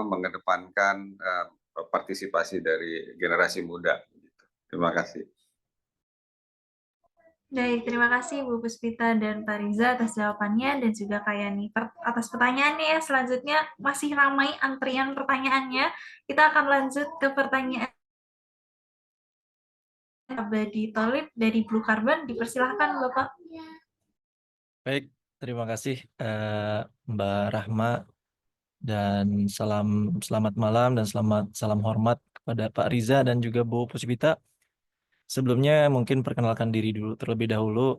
mengedepankan partisipasi dari generasi muda. Terima kasih. Baik, terima kasih Bu Puspita dan Pak Riza atas jawabannya dan juga Kak Yani atas pertanyaannya. Selanjutnya masih ramai antrian pertanyaannya. Kita akan lanjut ke pertanyaan Abadi Tholib dari Blue Carbon. Dipersilahkan Bapak. Baik, terima kasih Mbak Rahma, dan selamat malam dan salam hormat kepada Pak Riza dan juga Bu Puspita. Sebelumnya mungkin perkenalkan diri dulu terlebih dahulu.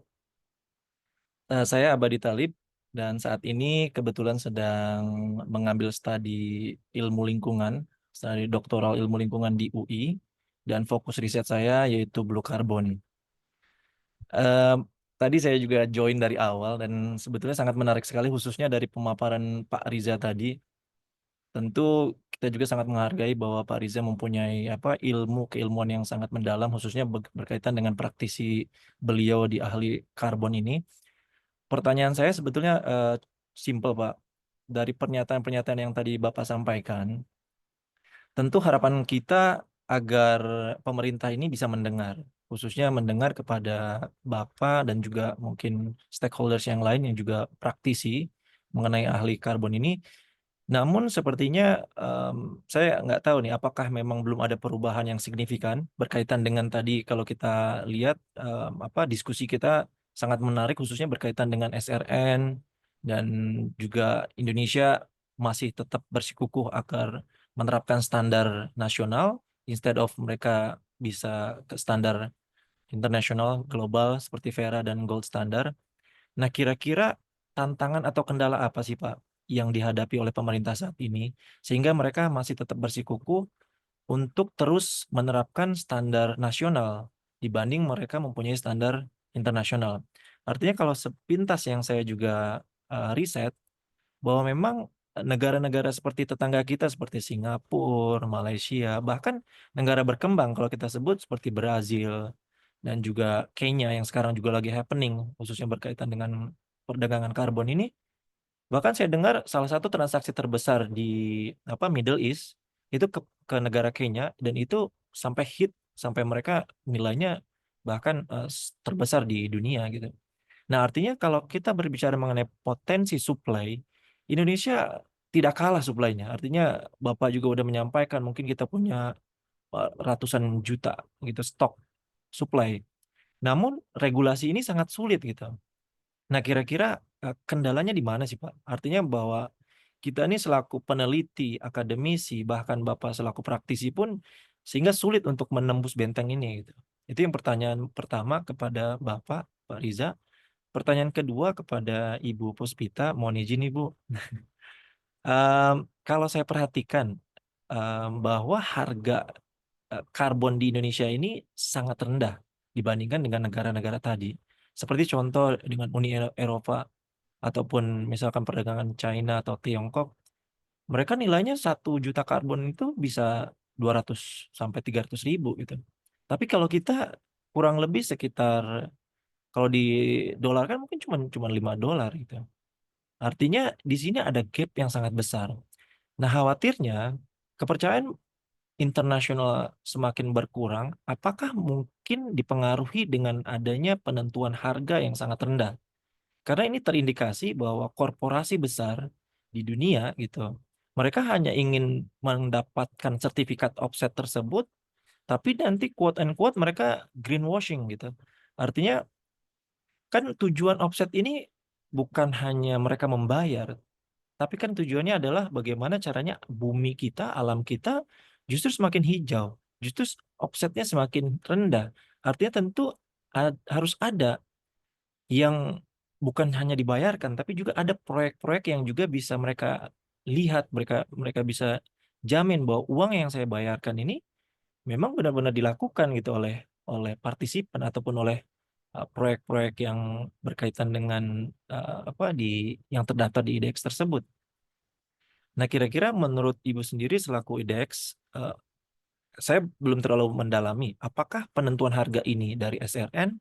Saya Abadi Talib dan saat ini kebetulan sedang mengambil studi ilmu lingkungan, studi doktoral ilmu lingkungan di UI, dan fokus riset saya yaitu Blue Carbon. Tadi saya juga join dari awal dan sebetulnya sangat menarik sekali, khususnya dari pemaparan Pak Riza tadi. Tentu kita juga sangat menghargai bahwa Pak Riza mempunyai keilmuan yang sangat mendalam, khususnya berkaitan dengan praktisi beliau di ahli karbon ini. Pertanyaan saya sebetulnya simpel, Pak. Dari pernyataan-pernyataan yang tadi Bapak sampaikan, tentu harapan kita agar pemerintah ini bisa mendengar, khususnya mendengar kepada Bapak dan juga mungkin stakeholders yang lain yang juga praktisi mengenai ahli karbon ini. Namun sepertinya saya nggak tahu nih apakah memang belum ada perubahan yang signifikan berkaitan dengan tadi. Kalau kita lihat diskusi kita sangat menarik, khususnya berkaitan dengan SRN, dan juga Indonesia masih tetap bersikukuh agar menerapkan standar nasional instead of mereka bisa ke standar internasional global seperti Vera dan Gold Standard. Nah, kira-kira tantangan atau kendala apa sih Pak yang dihadapi oleh pemerintah saat ini sehingga mereka masih tetap bersikukuh untuk terus menerapkan standar nasional dibanding mereka mempunyai standar internasional? Artinya kalau sepintas yang saya juga riset bahwa memang negara-negara seperti tetangga kita seperti Singapura, Malaysia, bahkan negara berkembang kalau kita sebut seperti Brazil dan juga Kenya yang sekarang juga lagi happening khususnya berkaitan dengan perdagangan karbon ini, Bahkan saya dengar salah satu transaksi terbesar di Middle East itu ke negara Kenya, dan itu sampai hit, sampai mereka nilainya bahkan terbesar di dunia gitu. Nah, artinya kalau kita berbicara mengenai potensi supply, Indonesia tidak kalah supply-nya. Artinya Bapak juga udah menyampaikan mungkin kita punya ratusan juta gitu stok supply. Namun regulasi ini sangat sulit gitu. Nah, kira-kira kendalanya di mana sih, Pak? Artinya bahwa kita ini selaku peneliti, akademisi, bahkan Bapak selaku praktisi pun sehingga sulit untuk menembus benteng ini gitu. Itu yang pertanyaan pertama kepada Bapak, Pak Riza. Pertanyaan kedua kepada Ibu Puspita, mohon izin Ibu. Kalau saya perhatikan bahwa harga karbon di Indonesia ini sangat rendah dibandingkan dengan negara-negara tadi. Seperti contoh dengan Uni Eropa ataupun misalkan perdagangan China atau Tiongkok, mereka nilainya 1 juta karbon itu bisa 200 sampai 300 ribu gitu. Tapi kalau kita kurang lebih sekitar, kalau di dolar kan mungkin cuma $5 gitu. Artinya di sini ada gap yang sangat besar. Nah, khawatirnya kepercayaan internasional semakin berkurang, apakah mungkin dipengaruhi dengan adanya penentuan harga yang sangat rendah? Karena ini terindikasi bahwa korporasi besar di dunia gitu, mereka hanya ingin mendapatkan sertifikat offset tersebut, tapi nanti quote and quote mereka greenwashing gitu. Artinya kan tujuan offset ini bukan hanya mereka membayar, tapi kan tujuannya adalah bagaimana caranya bumi kita, alam kita justru semakin hijau, justru offsetnya semakin rendah. Artinya tentu harus ada yang bukan hanya dibayarkan, tapi juga ada proyek-proyek yang juga bisa mereka lihat, mereka bisa jamin bahwa uang yang saya bayarkan ini memang benar-benar dilakukan gitu oleh partisipan ataupun oleh proyek-proyek yang berkaitan dengan yang terdaftar di IDX tersebut. Nah, kira-kira menurut Ibu sendiri selaku IDX, saya belum terlalu mendalami apakah penentuan harga ini dari SRN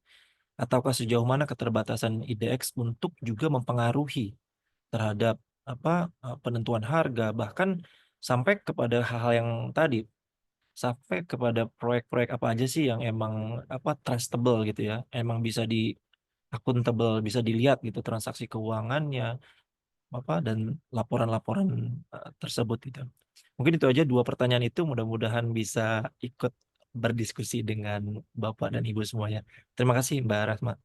ataukah sejauh mana keterbatasan IDX untuk juga mempengaruhi terhadap penentuan harga, bahkan sampai kepada hal-hal yang tadi, sampai kepada proyek-proyek apa aja sih yang emang trustable gitu ya, emang bisa di akuntabel, bisa dilihat gitu transaksi keuangannya dan laporan-laporan tersebut gitu. Mungkin itu aja 2 pertanyaan itu, mudah-mudahan bisa ikut berdiskusi dengan Bapak dan Ibu semuanya. Terima kasih Mbak Rasma.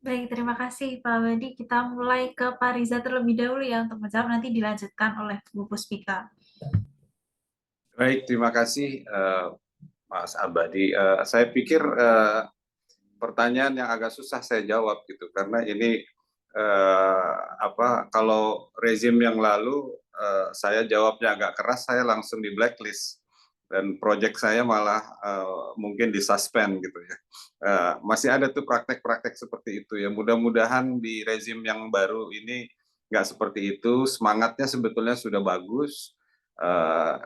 Baik, terima kasih Pak Badi. Kita mulai ke Pak Riza terlebih dahulu ya untuk menjawab, nanti dilanjutkan oleh Bu Puspita. Baik, terima kasih Mas Abadi. Saya pikir pertanyaan yang agak susah saya jawab gitu, karena ini kalau rezim yang lalu saya jawabnya agak keras, saya langsung di blacklist dan proyek saya malah mungkin disuspend gitu ya. Masih ada tuh praktek-praktek seperti itu ya. Mudah-mudahan di rezim yang baru ini nggak seperti itu. Semangatnya sebetulnya sudah bagus.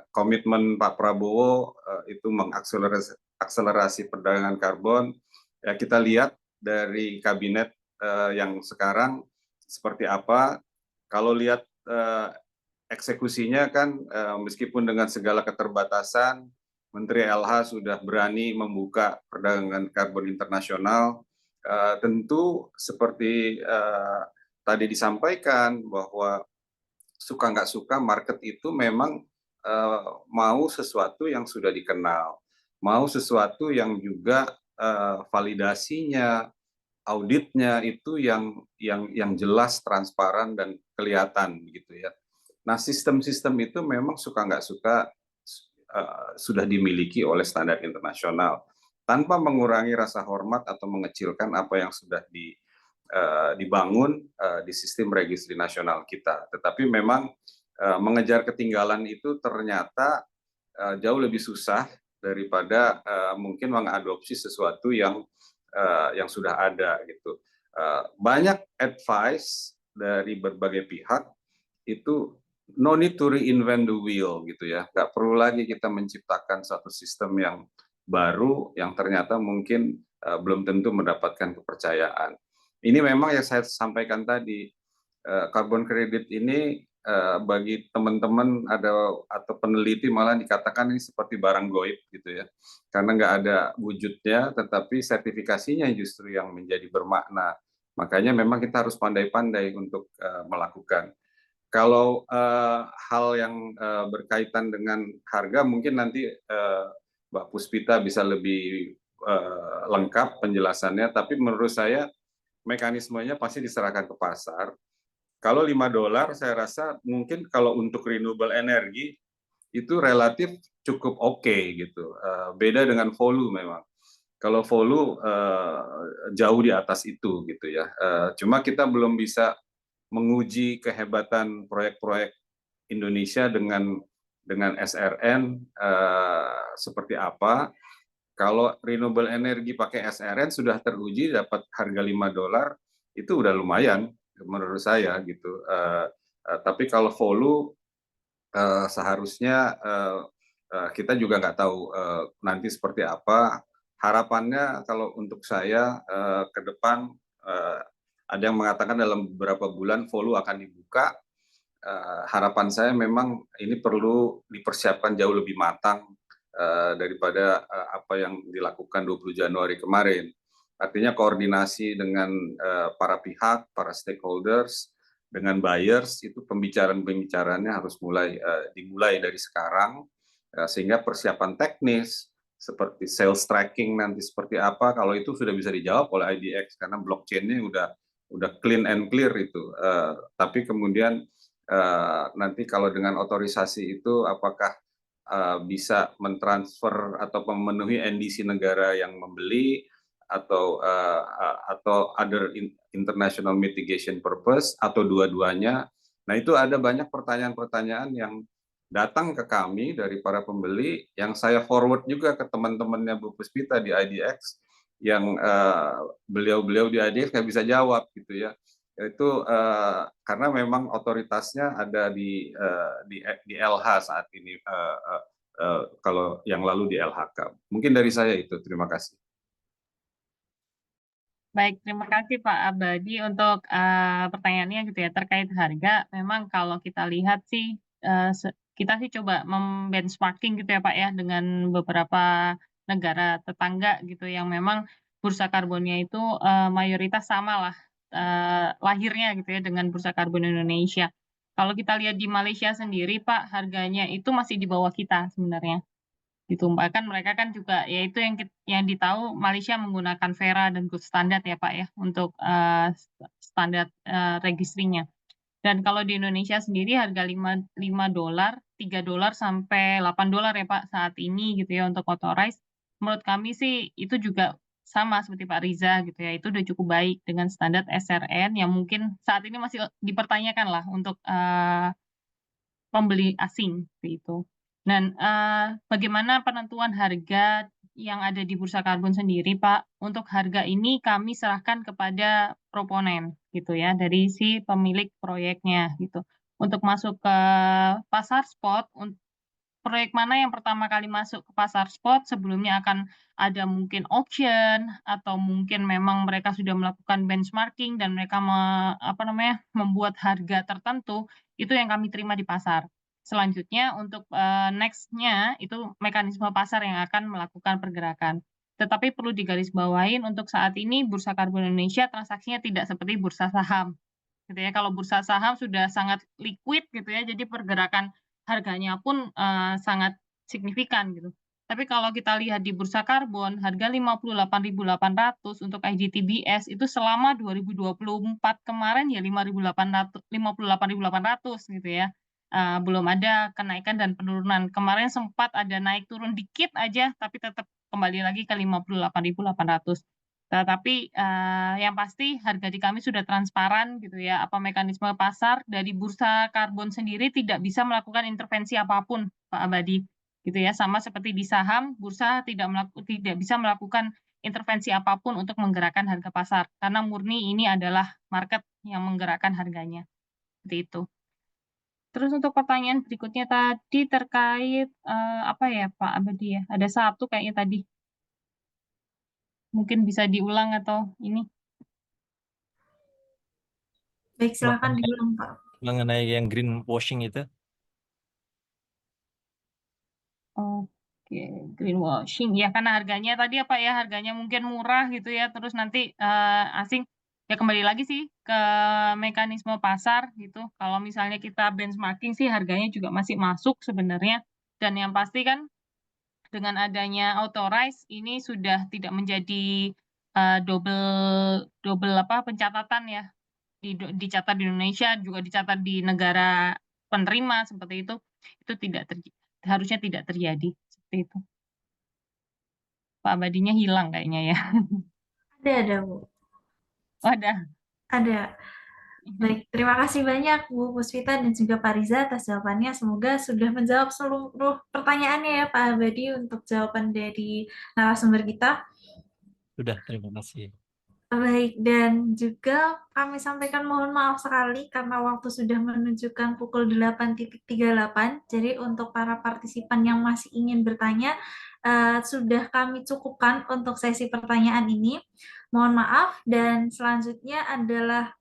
Komitmen Pak Prabowo itu mengakselerasi perdagangan karbon. Ya, kita lihat dari kabinet yang sekarang seperti apa. Kalau lihat eksekusinya kan meskipun dengan segala keterbatasan, Menteri LH sudah berani membuka perdagangan karbon internasional. Tentu seperti tadi disampaikan bahwa suka nggak suka market itu memang mau sesuatu yang sudah dikenal, mau sesuatu yang juga validasinya, auditnya itu yang jelas, transparan dan kelihatan gitu ya. Nah, sistem-sistem itu memang suka nggak suka sudah dimiliki oleh standar internasional tanpa mengurangi rasa hormat atau mengecilkan apa yang sudah dibangun di sistem registry nasional kita. Tetapi memang mengejar ketinggalan itu ternyata jauh lebih susah daripada mungkin mengadopsi sesuatu yang sudah ada gitu. Banyak advice dari berbagai pihak itu no need to reinvent the wheel gitu ya. Nggak perlu lagi kita menciptakan satu sistem yang baru yang ternyata mungkin belum tentu mendapatkan kepercayaan. Ini memang yang saya sampaikan tadi, Carbon credit ini bagi teman-teman atau peneliti malah dikatakan ini seperti barang goib gitu ya, karena nggak ada wujudnya, tetapi sertifikasinya justru yang menjadi bermakna. Makanya memang kita harus pandai-pandai untuk melakukan. Kalau hal yang berkaitan dengan harga, mungkin nanti Mbak Puspita bisa lebih lengkap penjelasannya, tapi menurut saya mekanismenya pasti diserahkan ke pasar. Kalau $5 saya rasa mungkin kalau untuk renewable energy itu relatif cukup oke gitu. Beda dengan volume memang. Kalau volume jauh di atas itu gitu ya. Cuma kita belum bisa menguji kehebatan proyek-proyek Indonesia dengan SRN seperti apa. Kalau renewable energy pakai SRN sudah teruji dapat harga $5 itu udah lumayan menurut saya gitu. Tapi kalau volume seharusnya kita juga nggak tahu nanti seperti apa. Harapannya kalau untuk saya ke depan ada yang mengatakan dalam beberapa bulan volume akan dibuka. Harapan saya memang ini perlu dipersiapkan jauh lebih matang daripada apa yang dilakukan 20 Januari kemarin. Artinya koordinasi dengan para pihak, para stakeholders, dengan buyers, itu pembicaraan-pembicaraannya harus dimulai dari sekarang, sehingga persiapan teknis, seperti sales tracking nanti seperti apa, kalau itu sudah bisa dijawab oleh IDX, karena blockchain-nya udah clean and clear itu. Tapi kemudian nanti kalau dengan otorisasi itu, apakah bisa mentransfer atau memenuhi NDC negara yang membeli, atau other international mitigation purpose, atau dua-duanya. Nah, itu ada banyak pertanyaan-pertanyaan yang datang ke kami dari para pembeli, yang saya forward juga ke teman-temannya Bu Puspita di IDX, yang beliau-beliau di IDX nggak bisa jawab gitu ya. Itu karena memang otoritasnya ada di LH saat ini, kalau yang lalu di LHK. Mungkin dari saya itu, terima kasih. Baik, terima kasih Pak Abadi untuk pertanyaannya gitu ya terkait harga. Memang kalau kita lihat sih kita sih coba membenchmarking gitu ya Pak ya dengan beberapa negara tetangga gitu yang memang bursa karbonnya itu mayoritas sama lah lahirnya gitu ya dengan bursa karbon Indonesia. Kalau kita lihat di Malaysia sendiri Pak, harganya itu masih di bawah kita sebenarnya gitu. Bahkan mereka kan juga ya itu yang ditahu Malaysia menggunakan Verra dan Good Standard ya Pak ya untuk standar registrinya. Dan kalau di Indonesia sendiri harga $5, $3 sampai $8 ya Pak saat ini gitu ya untuk authorized. Menurut kami sih itu juga sama seperti Pak Riza gitu ya. Itu udah cukup baik dengan standar SRN yang mungkin saat ini masih dipertanyakan lah untuk pembeli asing seperti itu. Dan bagaimana penentuan harga yang ada di bursa karbon sendiri, Pak? Untuk harga ini kami serahkan kepada proponen, gitu ya, dari si pemilik proyeknya, gitu. Untuk masuk ke pasar spot, proyek mana yang pertama kali masuk ke pasar spot, sebelumnya akan ada mungkin auction, atau mungkin memang mereka sudah melakukan benchmarking dan mereka membuat harga tertentu, itu yang kami terima di pasar. Selanjutnya untuk next-nya itu mekanisme pasar yang akan melakukan pergerakan. Tetapi perlu digarisbawahi untuk saat ini bursa karbon Indonesia transaksinya tidak seperti bursa saham. Gitu ya. Kalau bursa saham sudah sangat liquid gitu ya, jadi pergerakan harganya pun sangat signifikan gitu. Tapi kalau kita lihat di bursa karbon, harga 58.800 untuk IGTBS itu selama 2024 kemarin ya 58.800 gitu ya. Belum ada kenaikan dan penurunan. Kemarin sempat ada naik turun dikit aja, tapi tetap kembali lagi ke 58.800. Tetapi yang pasti harga di kami sudah transparan gitu ya. Apa mekanisme pasar dari bursa karbon sendiri tidak bisa melakukan intervensi apapun, Pak Abadi. Gitu ya. Sama seperti di saham, bursa tidak bisa melakukan intervensi apapun untuk menggerakkan harga pasar karena murni ini adalah market yang menggerakkan harganya. Seperti itu. Terus untuk pertanyaan berikutnya tadi terkait apa ya Pak Abadi ya? Ada satu kayaknya tadi. Mungkin bisa diulang atau ini. Baik, silakan mengenai, diulang, Pak. mengenai yang greenwashing itu. Oke, greenwashing ya karena harganya tadi apa ya harganya mungkin murah gitu ya terus nanti asing ya kembali lagi sih ke mekanisme pasar gitu. Kalau misalnya kita benchmarking sih harganya juga masih masuk sebenarnya dan yang pasti kan dengan adanya authorize ini sudah tidak menjadi double double apa pencatatan ya dicatat di Indonesia juga dicatat di negara penerima seperti itu tidak harusnya tidak terjadi seperti itu. Pak Abadinya hilang kayaknya ya. Ada, Bu. Oh, ada. Ada. Baik, terima kasih banyak Bu Puspita dan juga Pak Riza atas jawabannya. Semoga sudah menjawab seluruh pertanyaannya ya Pak Abadi untuk jawaban dari narasumber kita. Sudah, terima kasih. Baik, dan juga kami sampaikan mohon maaf sekali karena waktu sudah menunjukkan pukul 8.38. Jadi untuk para partisipan yang masih ingin bertanya, sudah kami cukupkan untuk sesi pertanyaan ini. Mohon maaf, dan selanjutnya adalah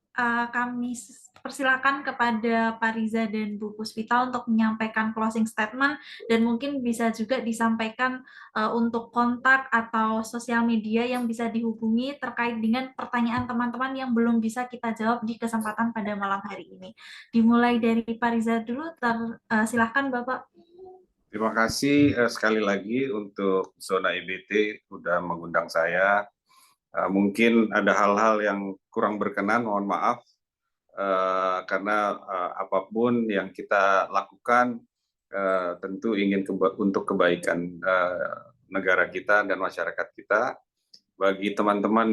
kami persilakan kepada Pak Riza dan Bu Puspita untuk menyampaikan closing statement dan mungkin bisa juga disampaikan untuk kontak atau sosial media yang bisa dihubungi terkait dengan pertanyaan teman-teman yang belum bisa kita jawab di kesempatan pada malam hari ini. Dimulai dari Pak Riza dulu, silahkan Bapak. Terima kasih sekali lagi untuk Zona EBT sudah mengundang saya. Mungkin ada hal-hal yang kurang berkenan, mohon maaf. Karena apapun yang kita lakukan tentu ingin untuk kebaikan negara kita dan masyarakat kita. Bagi teman-teman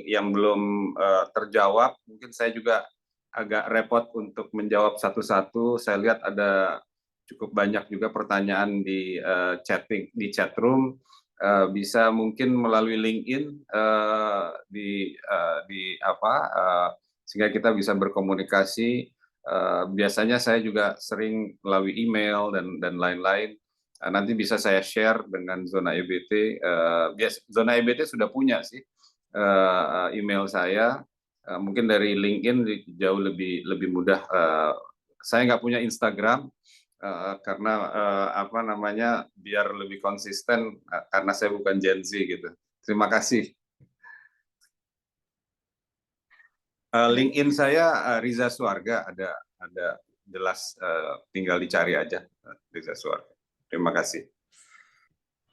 yang belum terjawab, mungkin saya juga agak repot untuk menjawab satu-satu. Saya lihat ada cukup banyak juga pertanyaan di chat room. Bisa mungkin melalui LinkedIn sehingga kita bisa berkomunikasi. Biasanya saya juga sering melalui email dan lain-lain. Nanti bisa saya share dengan Zona EBT. Zona EBT sudah punya sih email saya. Mungkin dari LinkedIn jauh lebih mudah. Saya nggak punya Instagram karena biar lebih konsisten karena saya bukan Gen Z gitu. Terima kasih. LinkedIn saya Riza Suarga ada jelas, tinggal dicari aja Riza Suarga. Terima kasih.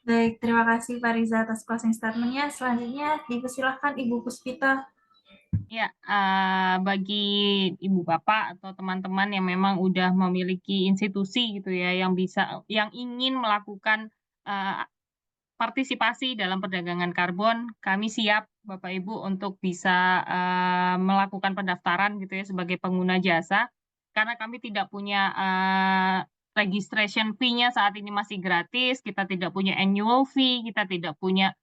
Baik, terima kasih Pak Riza atas closing statement-nya. Selanjutnya dipersilahkan Ibu Puspita. Ya, bagi ibu bapak atau teman-teman yang memang udah memiliki institusi gitu ya yang ingin melakukan partisipasi dalam perdagangan karbon, kami siap Bapak Ibu untuk bisa melakukan pendaftaran gitu ya sebagai pengguna jasa karena kami tidak punya registration fee-nya saat ini masih gratis, kita tidak punya annual fee, kita tidak punya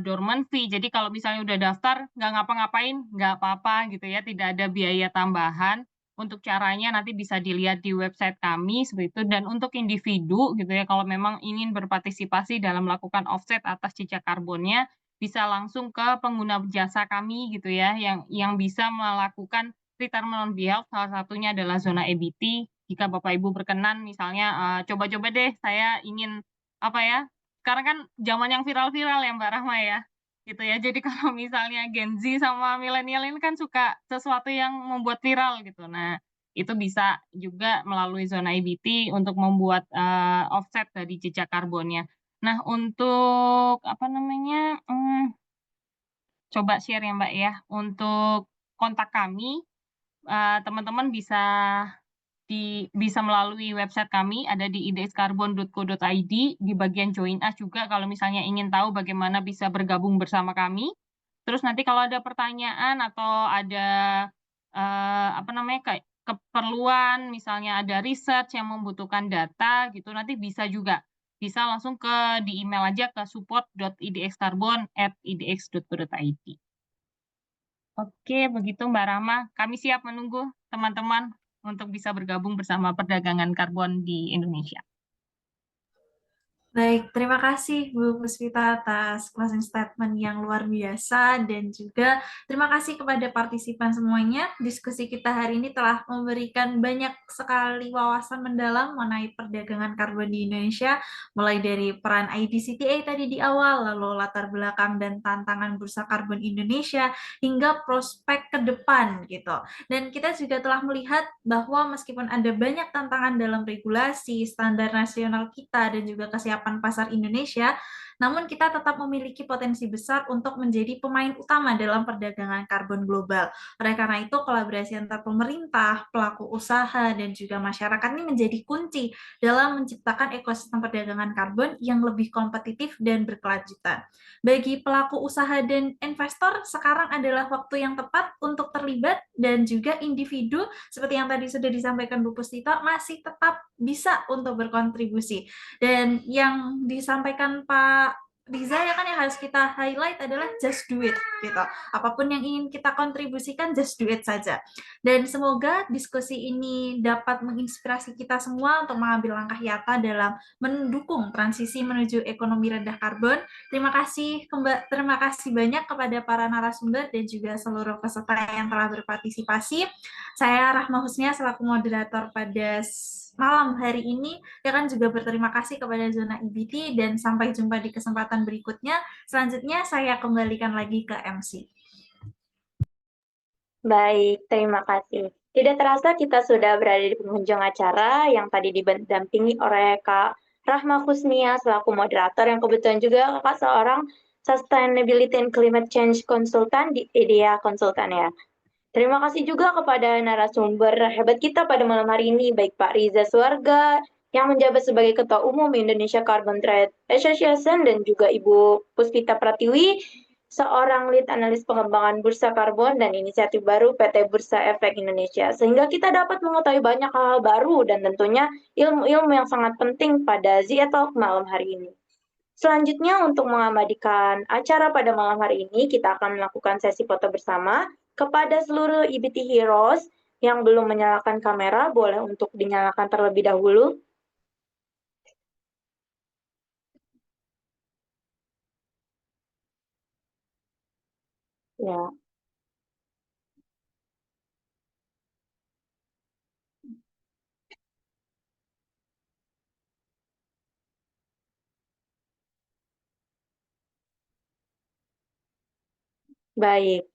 dormant fee. Jadi kalau misalnya udah daftar nggak ngapa-ngapain nggak apa-apa gitu ya, tidak ada biaya tambahan. Untuk caranya nanti bisa dilihat di website kami seperti itu dan untuk individu gitu ya kalau memang ingin berpartisipasi dalam melakukan offset atas jejak karbonnya bisa langsung ke pengguna jasa kami gitu ya yang bisa melakukan retirement on behalf salah satunya adalah Zona EBT. Jika Bapak Ibu berkenan misalnya coba-coba deh saya ingin apa ya sekarang kan zaman yang viral-viral ya Mbak Rahma ya gitu ya. Jadi kalau misalnya Gen Z sama milenial ini kan suka sesuatu yang membuat viral gitu. Nah, itu bisa juga melalui Zona EBT untuk membuat offset dari jejak karbonnya. Nah, untuk apa namanya? Coba share ya Mbak ya. Untuk kontak kami, teman-teman bisa melalui website kami ada di idxcarbon.co.id di bagian join us juga kalau misalnya ingin tahu bagaimana bisa bergabung bersama kami. Terus nanti kalau ada pertanyaan atau ada kayak keperluan misalnya ada research yang membutuhkan data gitu nanti bisa juga bisa langsung di email aja ke support.idxcarbon@idx.co.id. Oke, begitu Mbak Rama. Kami siap menunggu teman-teman untuk bisa bergabung bersama perdagangan karbon di Indonesia. Baik, terima kasih Bu Puspita atas closing statement yang luar biasa dan juga terima kasih kepada partisipan semuanya. Diskusi kita hari ini telah memberikan banyak sekali wawasan mendalam mengenai perdagangan karbon di Indonesia, mulai dari peran IDCTA tadi di awal, lalu latar belakang dan tantangan bursa karbon Indonesia, hingga prospek ke depan gitu. Dan kita juga telah melihat bahwa meskipun ada banyak tantangan dalam regulasi, standar nasional kita, dan juga kesiapan pasar Indonesia, namun kita tetap memiliki potensi besar untuk menjadi pemain utama dalam perdagangan karbon global. Oleh karena itu, kolaborasi antar pemerintah, pelaku usaha, dan juga masyarakat ini menjadi kunci dalam menciptakan ekosistem perdagangan karbon yang lebih kompetitif dan berkelanjutan. Bagi pelaku usaha dan investor, sekarang adalah waktu yang tepat untuk terlibat dan juga individu, seperti yang tadi sudah disampaikan Bu Pustito, masih tetap bisa untuk berkontribusi. Dan yang disampaikan Pak Riza ya kan yang harus kita highlight adalah just do it gitu. Apapun yang ingin kita kontribusikan just do it saja. Dan semoga diskusi ini dapat menginspirasi kita semua untuk mengambil langkah nyata dalam mendukung transisi menuju ekonomi rendah karbon. Terima kasih banyak kepada para narasumber dan juga seluruh peserta yang telah berpartisipasi. Saya Rahma Husnia selaku moderator pada malam hari ini. Ya kan juga berterima kasih kepada Zona IBT dan sampai jumpa di kesempatan berikutnya. Selanjutnya saya kembalikan lagi ke MC. Baik, terima kasih. Tidak terasa kita sudah berada di penghujung acara yang tadi didampingi oleh Kak Rahma Husnia selaku moderator yang kebetulan juga Kakak seorang Sustainability and Climate Change Consultant di IDEA Konsultan ya. Terima kasih juga kepada narasumber hebat kita pada malam hari ini, baik Pak Riza Suarga yang menjabat sebagai Ketua Umum Indonesia Carbon Trade Association dan juga Ibu Puspita Pratiwi, seorang lead analis pengembangan bursa karbon dan inisiatif baru PT Bursa Efek Indonesia. Sehingga kita dapat mengetahui banyak hal baru dan tentunya ilmu-ilmu yang sangat penting pada ZIA Talk malam hari ini. Selanjutnya untuk mengabadikan acara pada malam hari ini, kita akan melakukan sesi foto bersama. Kepada seluruh IBT Heroes yang belum menyalakan kamera, boleh untuk dinyalakan terlebih dahulu. Ya, baik.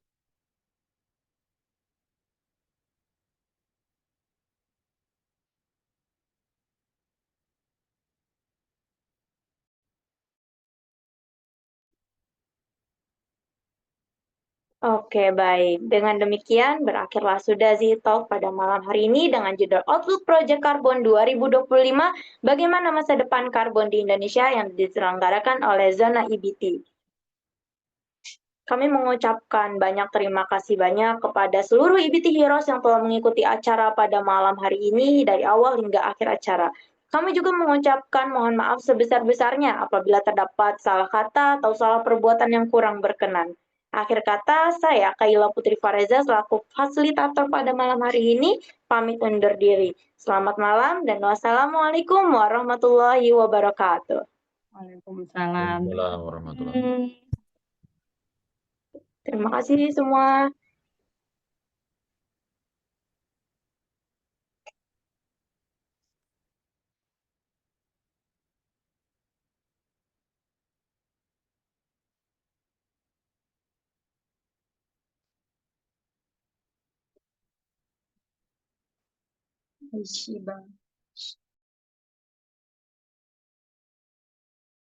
Oke, baik. Dengan demikian, berakhirlah sudah Z-Talk pada malam hari ini dengan judul Outlook Project Carbon 2025, bagaimana masa depan karbon di Indonesia yang diselenggarakan oleh Zona IBT. Kami mengucapkan banyak terima kasih banyak kepada seluruh IBT Heroes yang telah mengikuti acara pada malam hari ini dari awal hingga akhir acara. Kami juga mengucapkan mohon maaf sebesar-besarnya apabila terdapat salah kata atau salah perbuatan yang kurang berkenan. Akhir kata, saya Kaila Putri Fareza selaku fasilitator pada malam hari ini pamit undur diri. Selamat malam dan wassalamualaikum warahmatullahi wabarakatuh. Waalaikumsalam. Waalaikumsalam warahmatullahi wabarakatuh. Terima kasih semua. Bang.